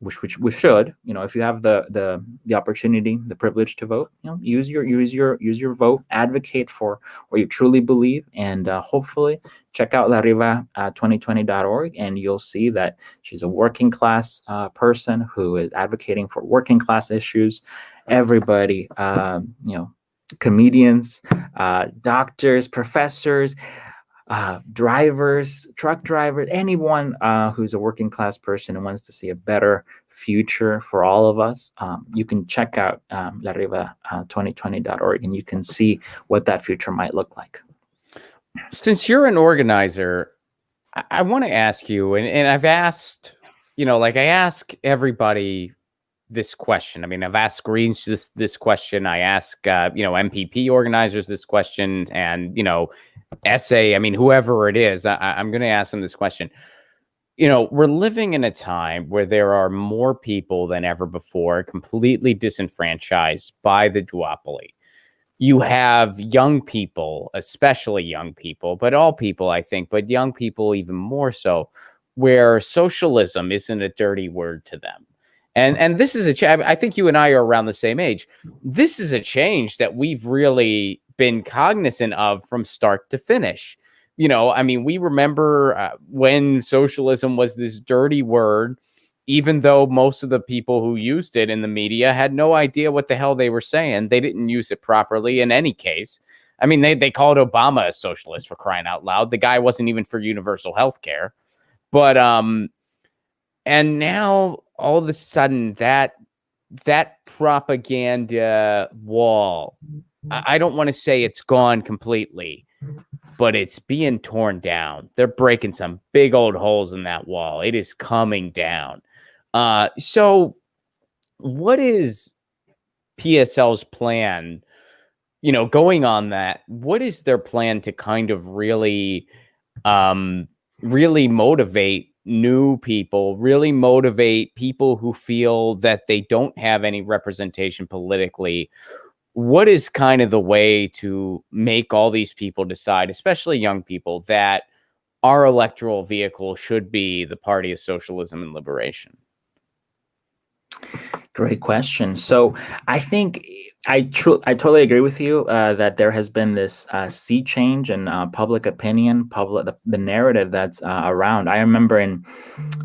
which we should, if you have the opportunity, the privilege to vote, use your vote, advocate for what you truly believe, and hopefully check out lariva2020.org, and you'll see that she's a working class person who is advocating for working class issues everybody, comedians, doctors, professors, drivers, truck drivers, anyone who's a working class person and wants to see a better future for all of us. You can check out lariva2020.org and you can see what that future might look like.
Since you're an organizer, I want to ask you, and I've asked, I ask everybody this question. I mean, I've asked Greens this question. I ask, MPP organizers this question, and, essay, whoever it is, I'm going to ask them this question. We're living in a time where there are more people than ever before completely disenfranchised by the duopoly. You have young people, especially young people, but all people, I think, but young people even more so, where socialism isn't a dirty word to them. And this is I think you and I are around the same age. This is a change that we've really been cognizant of from start to finish. We remember when socialism was this dirty word, even though most of the people who used it in the media had no idea what the hell they were saying. They didn't use it properly in any case. They called Obama a socialist, for crying out loud. The guy wasn't even for universal health care. But and now all of a sudden that propaganda wall, I don't want to say it's gone completely, but it's being torn down. They're breaking some big old holes in that wall. It is coming down. So what is PSL's plan, going on that? What is their plan to kind of really motivate new people, really motivate people who feel that they don't have any representation politically? What is kind of the way to make all these people decide, especially young people, that our electoral vehicle should be the Party of Socialism and Liberation?
Great question. So I think I totally agree with you that there has been this sea change in public opinion, the narrative that's around. I remember in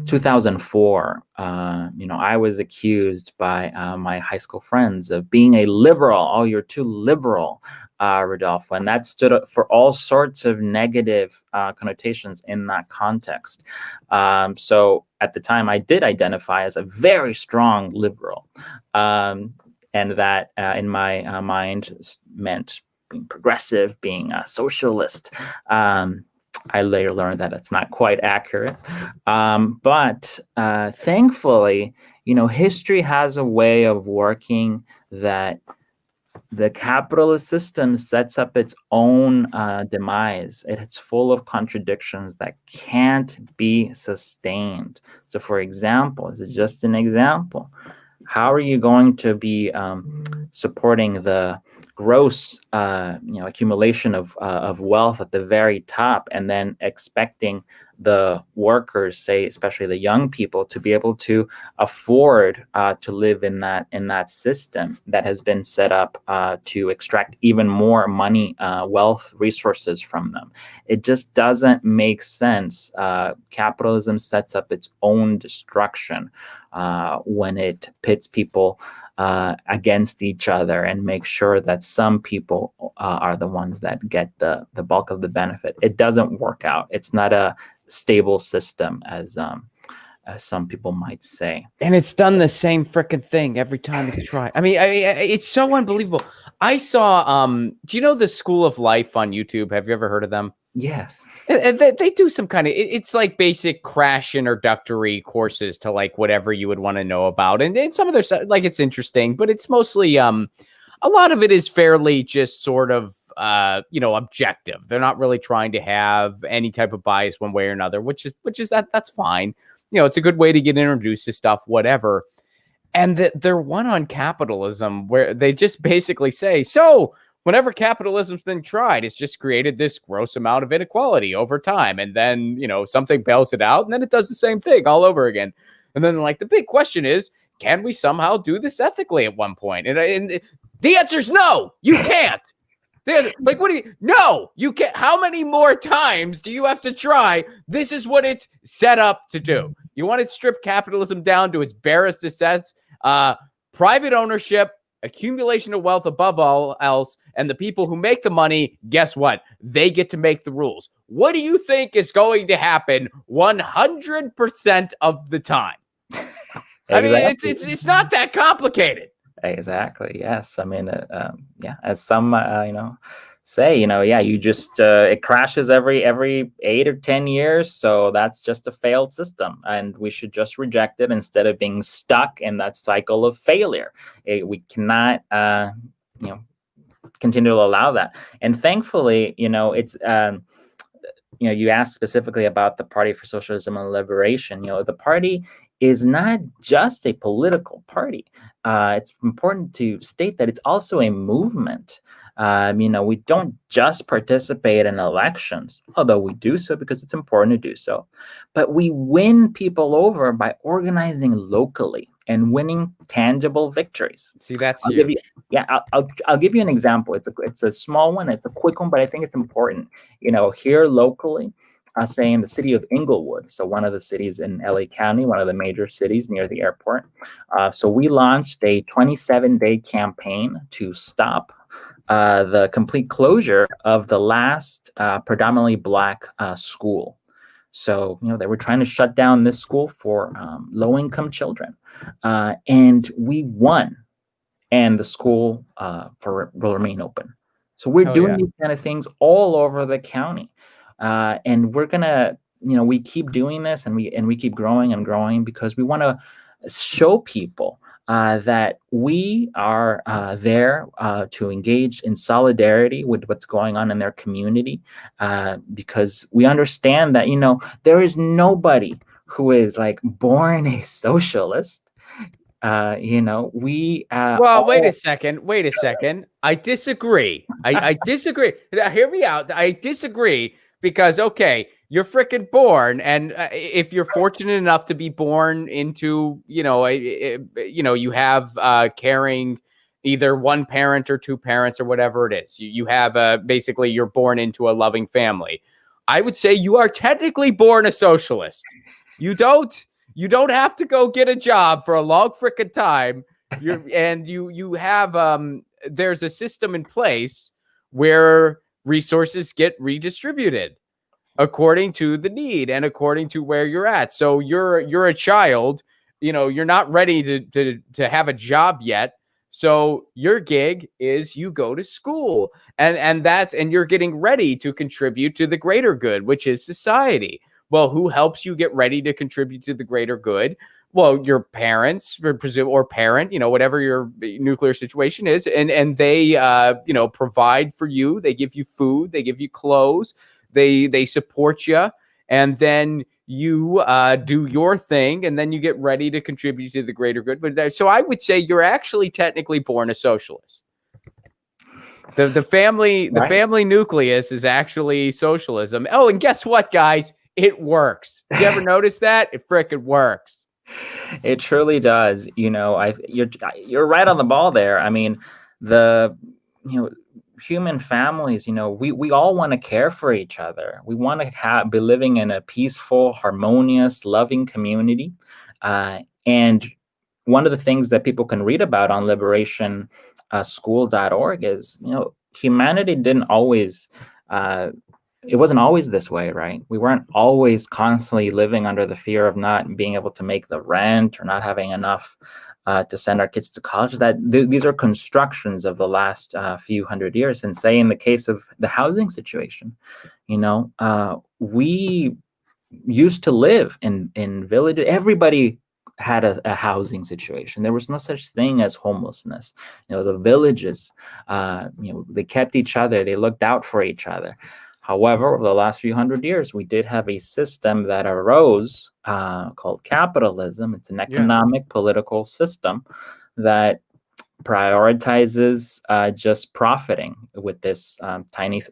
2004, I was accused by my high school friends of being a liberal. Oh, you're too liberal, Rodolfo. And that stood up for all sorts of negative connotations in that context. So at the time, I did identify as a very strong liberal. And that in my mind meant being progressive, being a socialist. I later learned that it's not quite accurate. But thankfully, history has a way of working that the capitalist system sets up its own demise. It's full of contradictions that can't be sustained. So, for example, this is just an example. How are you going to be supporting the gross, accumulation of wealth at the very top, and then expecting the workers, say, especially the young people, to be able to afford to live in that system that has been set up to extract even more money, wealth, resources from them? It just doesn't make sense. Capitalism sets up its own destruction when it pits people against each other and make sure that some people are the ones that get the bulk of the benefit. It doesn't work out. It's not a stable system as some people might say.
And it's done the same freaking thing every time it's tried. It's so unbelievable. I saw, do you know the School of Life on YouTube? Have you ever heard of them?
Yes.
They do some kind of, it's like basic crash introductory courses to like whatever you would want to know about. And some of their stuff, like, it's interesting, but it's mostly, a lot of it is fairly just sort of, objective. They're not really trying to have any type of bias one way or another, which is that's fine. It's a good way to get introduced to stuff, whatever. And they're one on capitalism, where they just basically say, so whenever capitalism's been tried, it's just created this gross amount of inequality over time. And then, something bails it out, and then it does the same thing all over again. And then, like, the big question is, can we somehow do this ethically at one point? And the answer is no, you can't. Like, what do you? No, you can't. How many more times do you have to try? This is what it's set up to do. You want to strip capitalism down to its barest essence. Private ownership, accumulation of wealth above all else, and the people who make the money, guess what? They get to make the rules. What do you think is going to happen 100% of the time? I mean, it's not that complicated.
Exactly. Yes. I mean, yeah. As some, say, yeah, you just it crashes every 8 or 10 years, so that's just a failed system, and we should just reject it instead of being stuck in that cycle of failure. We cannot, continue to allow that. And thankfully, it's. You asked specifically about the Party for Socialism and Liberation. The party is not just a political party. It's important to state that it's also a movement. We don't just participate in elections, although we do so because it's important to do so. But we win people over by organizing locally and winning tangible victories.
See, that's huge.
I'll give you an example. It's a small one. It's a quick one, but I think it's important. Here locally, say in the city of Inglewood, so one of the cities in LA County, one of the major cities near the airport. So we launched a 27-day campaign to stop the complete closure of the last predominantly Black school. So, they were trying to shut down this school for low-income children. And we won. And the school will remain open. So we're doing these kind of things all over the county. And we're going to, we keep doing this, and we keep growing and growing because we want to show people that we are there to engage in solidarity with what's going on in their community, because we understand that, there is nobody who is like born a socialist.
Wait a second. I disagree. I disagree. Hear me out. I disagree because, okay, you're freaking born. And if you're fortunate enough to be born into, you have caring either one parent or two parents or whatever it is, you have basically you're born into a loving family. I would say you are technically born a socialist. You don't have to go get a job for a long freaking time. You have there's a system in place where resources get redistributed according to the need and according to where you're at. So you're a child, you're not ready to have a job yet. So your gig is you go to school and you're getting ready to contribute to the greater good, which is society. Well, who helps you get ready to contribute to the greater good? Well, your parents, or parent, whatever your nuclear situation is, and they, provide for you. They give you food, they give you clothes, they support you, and then you do your thing, and then you get ready to contribute to the greater good. But so I would say you're actually technically born a socialist. The family nucleus is actually socialism. Oh, and guess what, guys? It works. You ever notice that? It frickin' works.
It truly does. You're right on the ball there. I mean, human families, we all want to care for each other. We want to be living in a peaceful, harmonious, loving community. And one of the things that people can read about on liberationschool.org is, humanity didn't always it wasn't always this way, right? We weren't always constantly living under the fear of not being able to make the rent or not having enough to send our kids to college. These are constructions of the last few hundred years. And say in the case of the housing situation, we used to live in villages. Everybody had a housing situation. There was no such thing as homelessness. The villages, they kept each other. They looked out for each other. However, over the last few hundred years, we did have a system that arose called capitalism. It's an economic, political system that prioritizes just profiting with this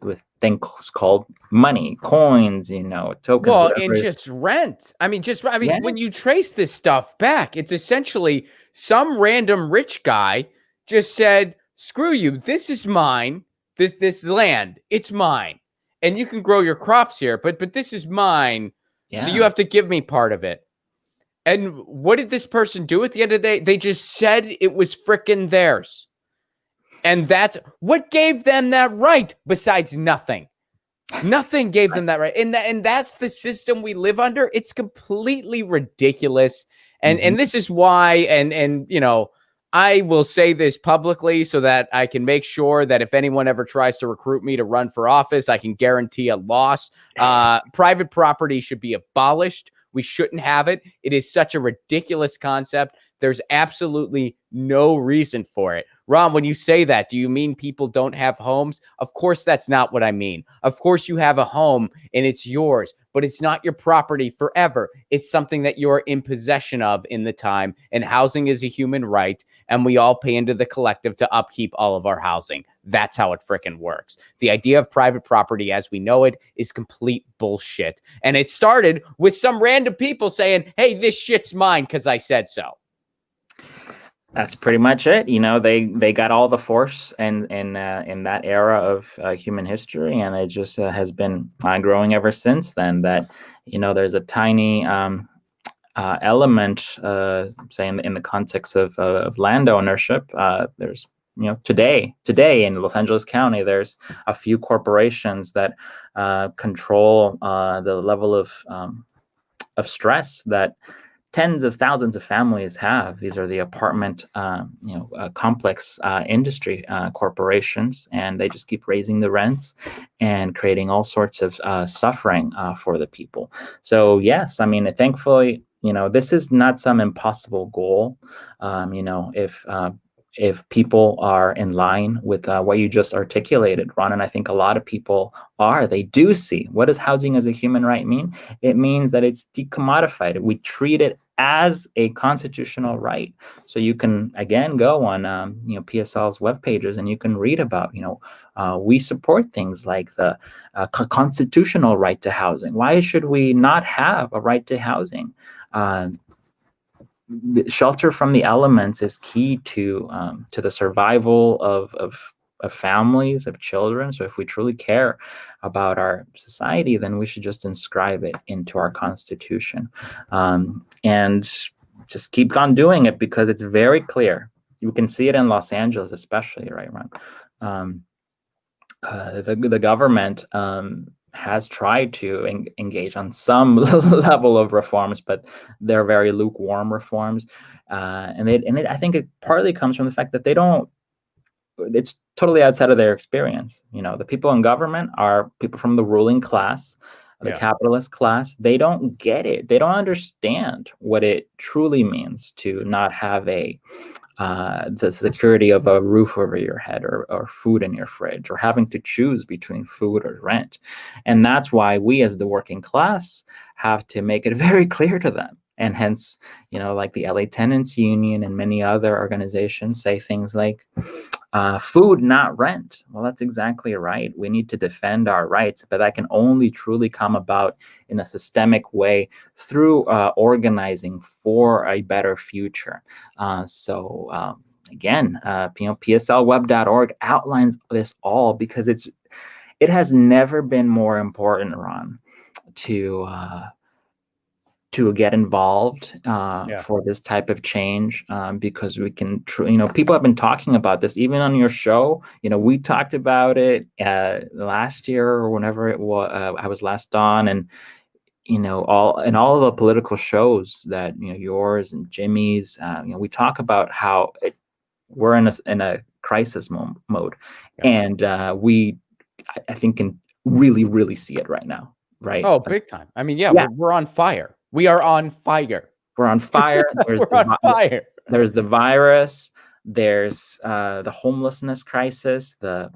with things called money, coins, tokens.
Well, and just rent. Yes. When you trace this stuff back, it's essentially some random rich guy just said, "Screw you! This is mine. This land, it's mine." And you can grow your crops here, but this is mine. Yeah. So you have to give me part of it. And what did this person do at the end of the day? They just said it was frickin' theirs. And that's what gave them that right, besides nothing. Nothing gave them that right. And that's the system we live under. It's completely ridiculous. And this is why, and you know, I will say this publicly so that I can make sure that if anyone ever tries to recruit me to run for office, I can guarantee a loss. Private property should be abolished. We shouldn't have it. It is such a ridiculous concept. There's absolutely no reason for it. Ron, when you say that, do you mean people don't have homes? Of course, that's not what I mean. Of course, you have a home and it's yours, but it's not your property forever. It's something that you're in possession of in the time, and housing is a human right, and we all pay into the collective to upkeep all of our housing. That's how it frickin' works. The idea of private property as we know it is complete bullshit. And it started with some random people saying, hey, this shit's mine because I said so.
That's pretty much it. You know, they got all the force in that era of human history, and it just has been growing ever since then. That, you know, there's a tiny element, say in the context of land ownership. There's, you know, today in Los Angeles County, there's a few corporations that control the level of stress that tens of thousands of families have. These are the apartment, complex industry corporations, and they just keep raising the rents and creating all sorts of suffering for the people. So yes, I mean, thankfully, you know, this is not some impossible goal. You know, if people are in line with what you just articulated, Ron, and I think a lot of people are, they do see, what does housing as a human right mean? It means that it's decommodified. We treat it as a constitutional right. So you can, again, go on, PSL's web pages, and you can read about, we support things like the constitutional right to housing. Why should we not have a right to housing? Shelter from the elements is key to the survival of families, of children. So if we truly care about our society, then we should just inscribe it into our Constitution, and just keep on doing it, because it's very clear. You can see it in Los Angeles, especially, right, Ron? The government has tried to engage on some level of reforms, but they're very lukewarm reforms, and I think it partly comes from the fact that they don't. It's totally outside of their experience. You know, the people in government are people from the ruling class, the capitalist class. They don't get it. They don't understand what it truly means to not have the security of a roof over your head, or food in your fridge, or having to choose between food or rent. And that's why we as the working class have to make it very clear to them. And hence, like the LA Tenants Union and many other organizations say things like, food, not rent. Well, that's exactly right. We need to defend our rights, but that can only truly come about in a systemic way through organizing for a better future. Again, PSLweb.org outlines this all, because it has never been more important, Ron, to get involved for this type of change, because we can, people have been talking about this, even on your show. We talked about it last year or whenever it was, I was last on, and all of the political shows that yours and Jimmy's, we talk about how we're in a crisis mode, and I think can really, really see it right now. Right?
Oh, big time. I mean, we're on fire. We are on fire.
We're on fire.
We're on fire.
There's the virus. There's the homelessness crisis. The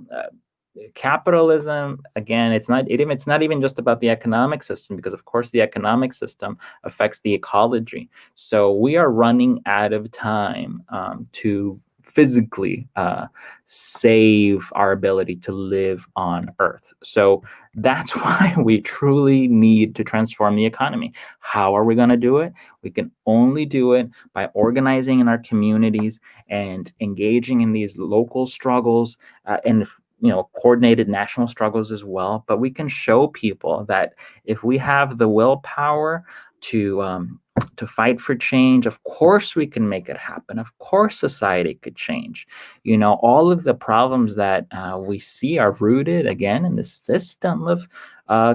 capitalism. Again, it's not even just about the economic system, because of course the economic system affects the ecology. So we are running out of time to physically save our ability to live on Earth. So that's why we truly need to transform the economy. How are we going to do it? We can only do it by organizing in our communities and engaging in these local struggles and coordinated national struggles as well. But we can show people that if we have the willpower to to fight for change. Of course, we can make it happen. Of course, society could change. All of the problems that we see are rooted, again, in the system of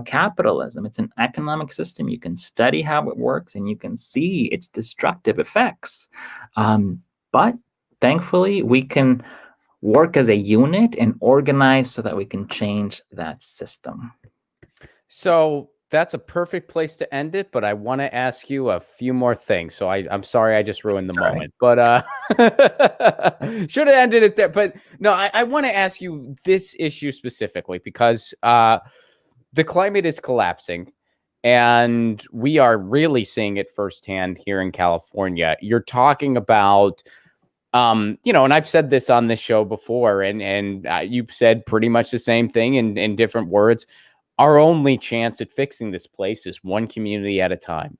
capitalism. It's an economic system. You can study how it works, and you can see its destructive effects. But thankfully, we can work as a unit and organize so that we can change that system.
So that's a perfect place to end it, but I want to ask you a few more things. So I'm sorry I just ruined the moment, but should have ended it there. But no, I want to ask you this issue specifically because the climate is collapsing, and we are really seeing it firsthand here in California. You're talking about and I've said this on this show before, and you've said pretty much the same thing in different words. Our only chance at fixing this place is one community at a time.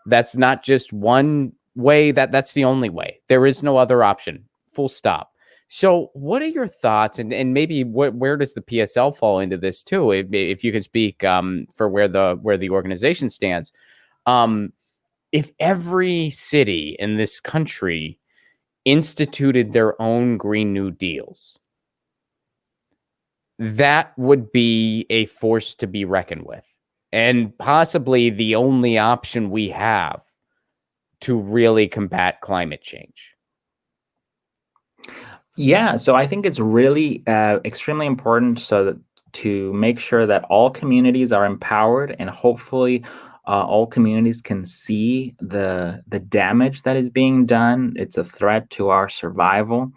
That's not just one way. That's the only way. There is no other option. Full stop. So what are your thoughts? And maybe where does the PSL fall into this too? If you could speak for where the organization stands. If every city in this country instituted their own Green New Deals, that would be a force to be reckoned with, and possibly the only option we have to really combat climate change.
Yeah, so I think it's really extremely important to make sure that all communities are empowered, and hopefully all communities can see the damage that is being done. It's a threat to our survival.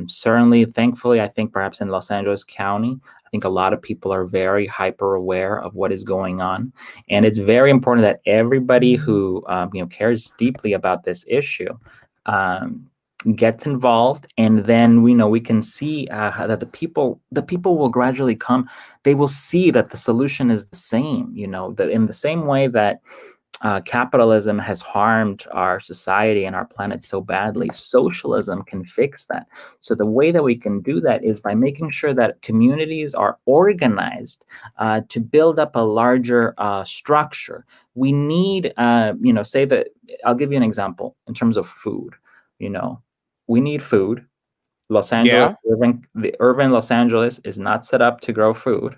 Certainly, thankfully, I think perhaps in Los Angeles County, I think a lot of people are very hyper aware of what is going on. And it's very important that everybody who cares deeply about this issue gets involved, and then we can see that the people will gradually come. They will see that the solution is the same. That in the same way that capitalism has harmed our society and our planet so badly, socialism can fix that. So the way that we can do that is by making sure that communities are organized to build up a larger structure. We need, say that, I'll give you an example in terms of food. We need food. Los Angeles, the urban Los Angeles is not set up to grow food.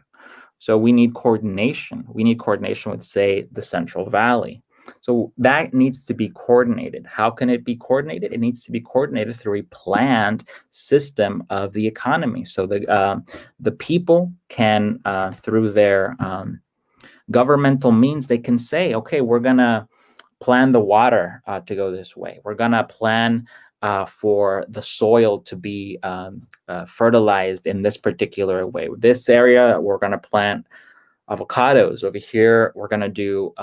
So we need coordination. We need coordination with, say, the Central Valley. So that needs to be coordinated. How can it be coordinated? It needs to be coordinated through a planned system of the economy. So the people can, through their governmental means, they can say, okay, we're going to plan the water to go this way. We're going to plan for the soil to be fertilized in this particular way. This area, we're going to plant avocados. Over here, we're going to do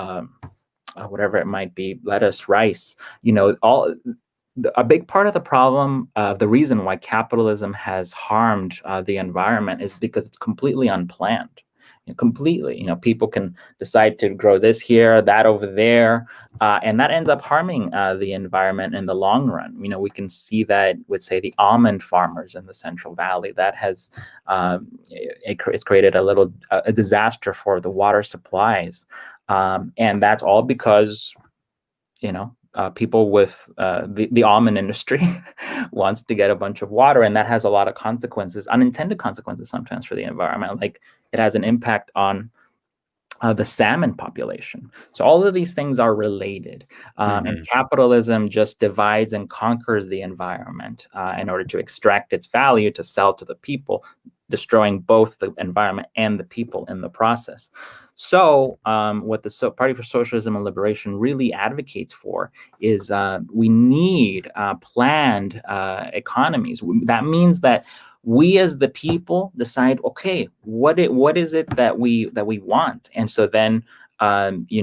whatever it might be, lettuce, rice. A big part of the problem, the reason why capitalism has harmed the environment is because it's completely unplanned. Completely, people can decide to grow this here, that over there, and that ends up harming the environment in the long run. We can see that with, say, the almond farmers in the Central Valley. That has it's created a disaster for the water supplies, and that's all because people with the almond industry wants to get a bunch of water, and that has a lot of consequences, unintended consequences sometimes for the environment. Like it has an impact on the salmon population. So all of these things are related, and capitalism just divides and conquers the environment in order to extract its value to sell to the people, destroying both the environment and the people in the process. So what the Party for Socialism and Liberation really advocates for is we need planned economies. That means that we as the people decide, okay, what is it that we want? And so then, we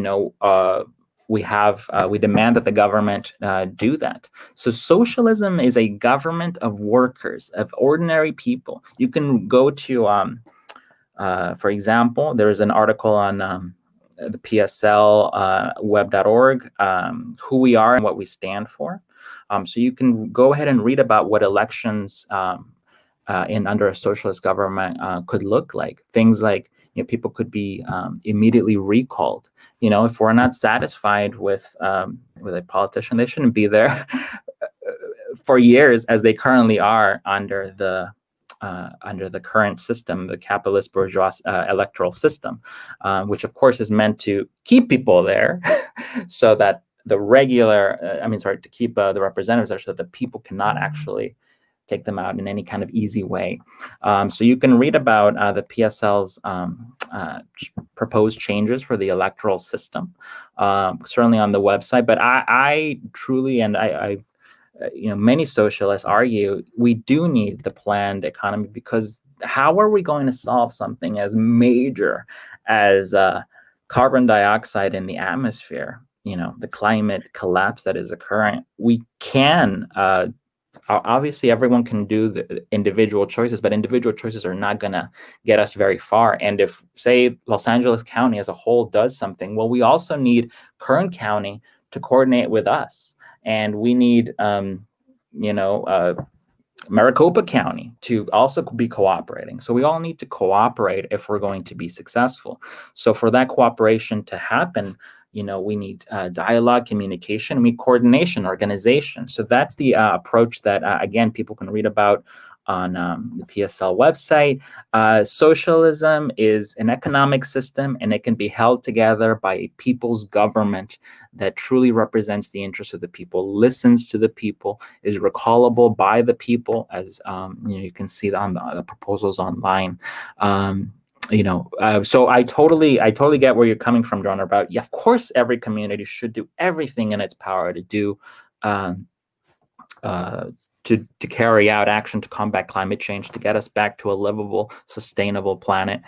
demand that the government do that. So socialism is a government of workers, of ordinary people. You can go to, for example, there's an article on the PSL web.org, who we are and what we stand for. So you can go ahead and read about what elections in under a socialist government could look like. Things like, people could be immediately recalled. If we're not satisfied with a politician, they shouldn't be there for years as they currently are under the current system, the capitalist bourgeois electoral system, which of course is meant to keep people there so that the regular, to keep the representatives there so that the people cannot actually take them out in any kind of easy way. So you can read about the PSL's proposed changes for the electoral system, certainly on the website. But I truly, and I many socialists argue we do need the planned economy, because how are we going to solve something as major as carbon dioxide in the atmosphere? The climate collapse that is occurring. We can obviously everyone can do the individual choices, but individual choices are not going to get us very far. And if, say, Los Angeles County as a whole does something, well, we also need Kern County to coordinate with us. And we need, Maricopa County to also be cooperating. So we all need to cooperate if we're going to be successful. So for that cooperation to happen, we need dialogue, communication, we need coordination, organization. So that's the approach that, again, people can read about on the PSL website. Socialism is an economic system, and it can be held together by a people's government that truly represents the interests of the people, listens to the people, is recallable by the people, as you can see on the proposals online. So I totally get where you're coming from, John, about, of course, every community should do everything in its power to do to carry out action to combat climate change, to get us back to a livable, sustainable planet.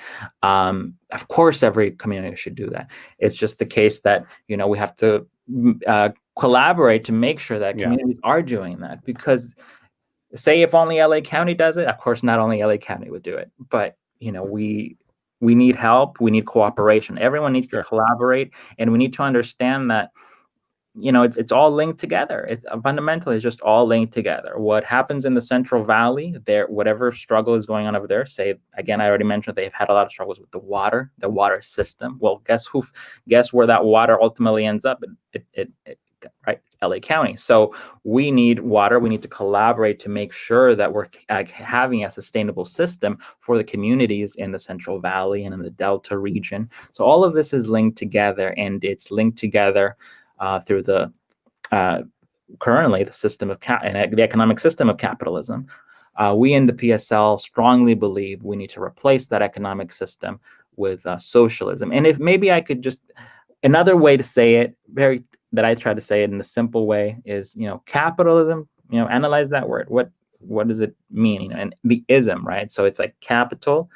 Of course, every community should do that. It's just the case that, we have to collaborate to make sure that communities are doing that. Because, say, if only LA County does it, of course, not only LA County would do it, but, we need help. We need cooperation. Everyone needs to collaborate, and we need to understand that, it's all linked together. It's fundamentally, it's just all linked together. What happens in the Central Valley, whatever struggle is going on over there, say, again, I already mentioned they've had a lot of struggles with the water system. Well, guess where that water ultimately ends up? Right, it's LA County. So we need water. We need to collaborate to make sure that we're having a sustainable system for the communities in the Central Valley and in the Delta region. So all of this is linked together, and it's linked together through the currently the system of the economic system of capitalism. We in the PSL strongly believe we need to replace that economic system with socialism. And if maybe I could just, another way to say it, that I try to say it in a simple way, is, capitalism, analyze that word. What does it mean? And the ism, right? So it's like capital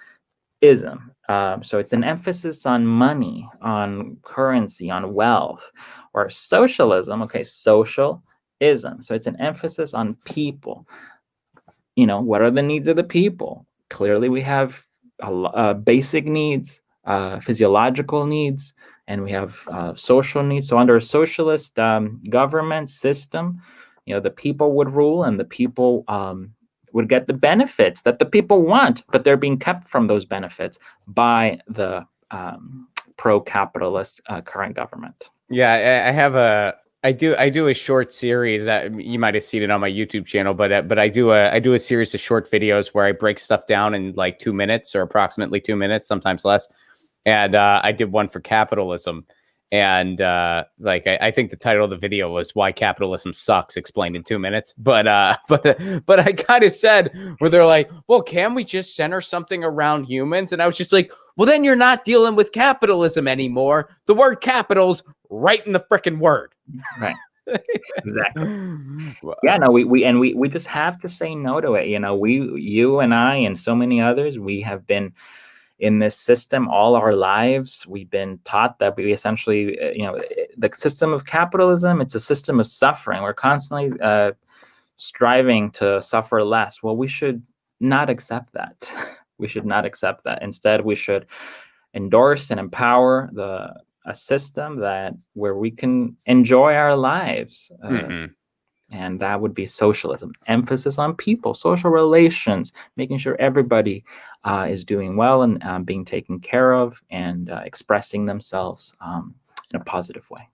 ism. So it's an emphasis on money, on currency, on wealth. Or socialism, socialism. So it's an emphasis on people. What are the needs of the people? Clearly, we have basic needs, physiological needs, and we have social needs. So under a socialist government system, the people would rule, and the people would get the benefits that the people want, but they're being kept from those benefits by the pro-capitalist current government.
Yeah, I do a short series that you might have seen it on my YouTube channel, but I do a series of short videos where I break stuff down in like 2 minutes or approximately 2 minutes, sometimes less. And I did one for capitalism, and I think the title of the video was "Why Capitalism Sucks," explained in 2 minutes. But I kind of said, where they're like, "Well, can we just center something around humans?" And I was just like, "Well, then you're not dealing with capitalism anymore. The word capital's right in the frickin' word."
Right. Exactly. Yeah, no, we just have to say no to it. You and I and so many others, we have been in this system all our lives. We've been taught that we essentially, the system of capitalism, it's a system of suffering. We're constantly striving to suffer less. Well, we should not accept that. We should not accept that. Instead, we should endorse and empower a system where we can enjoy our lives. And that would be socialism. Emphasis on people, social relations, making sure everybody is doing well and being taken care of and expressing themselves in a positive way.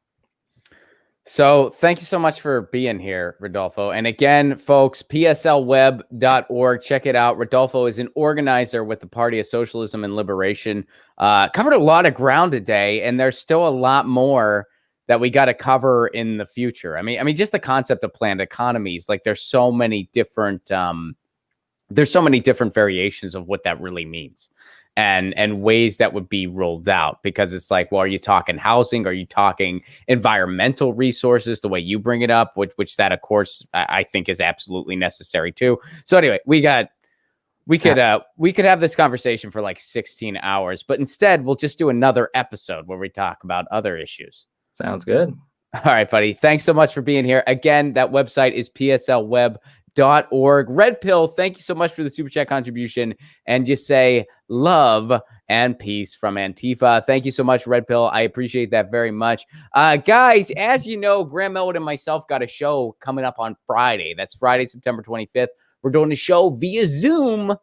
So thank you so much for being here, Rodolfo. And again, folks, pslweb.org. Check it out. Rodolfo is an organizer with the Party of Socialism and Liberation. Covered a lot of ground today, and there's still a lot more that we got to cover in the future. I mean, just the concept of planned economies. Like, there's so many different variations of what that really means. And ways that would be rolled out, because it's like, well, are you talking housing? Are you talking environmental resources, the way you bring it up, which that, of course, I think is absolutely necessary too. So anyway, we could have this conversation for like 16 hours, but instead we'll just do another episode where we talk about other issues.
Sounds good.
All right, buddy. Thanks so much for being here. Again, that website is pslweb.org. Red Pill, thank you so much for the super chat contribution. And just say love and peace from Antifa. Thank you so much, Red Pill. I appreciate that very much. Guys, as you know, Graham Elwood and myself got a show coming up on Friday. That's Friday, September 25th. We're doing a show via Zoom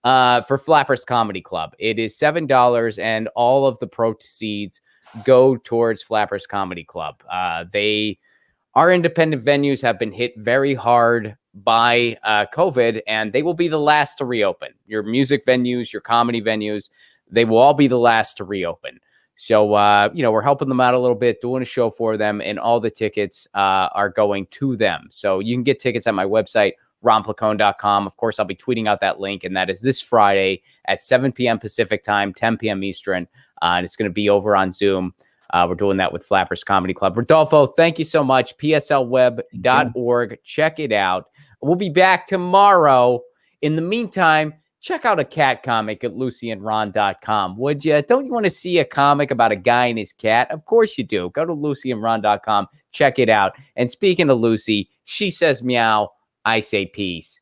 for Flappers Comedy Club. It is $7, and all of the proceeds go towards Flappers Comedy Club. Our independent venues have been hit very hard by COVID, and they will be the last to reopen. Your music venues, your comedy venues, they will all be the last to reopen. So, we're helping them out a little bit, doing a show for them, and all the tickets are going to them. So you can get tickets at my website, ronplacone.com. Of course, I'll be tweeting out that link, and that is this Friday at 7 p.m. Pacific time, 10 p.m. Eastern, and it's going to be over on Zoom. We're doing that with Flappers Comedy Club. Rodolfo, thank you so much. pslweb.org. Check it out. We'll be back tomorrow. In the meantime, check out a cat comic at lucyandron.com, would you? Don't you want to see a comic about a guy and his cat? Of course you do. Go to lucyandron.com. Check it out. And speaking of Lucy, she says meow, I say peace.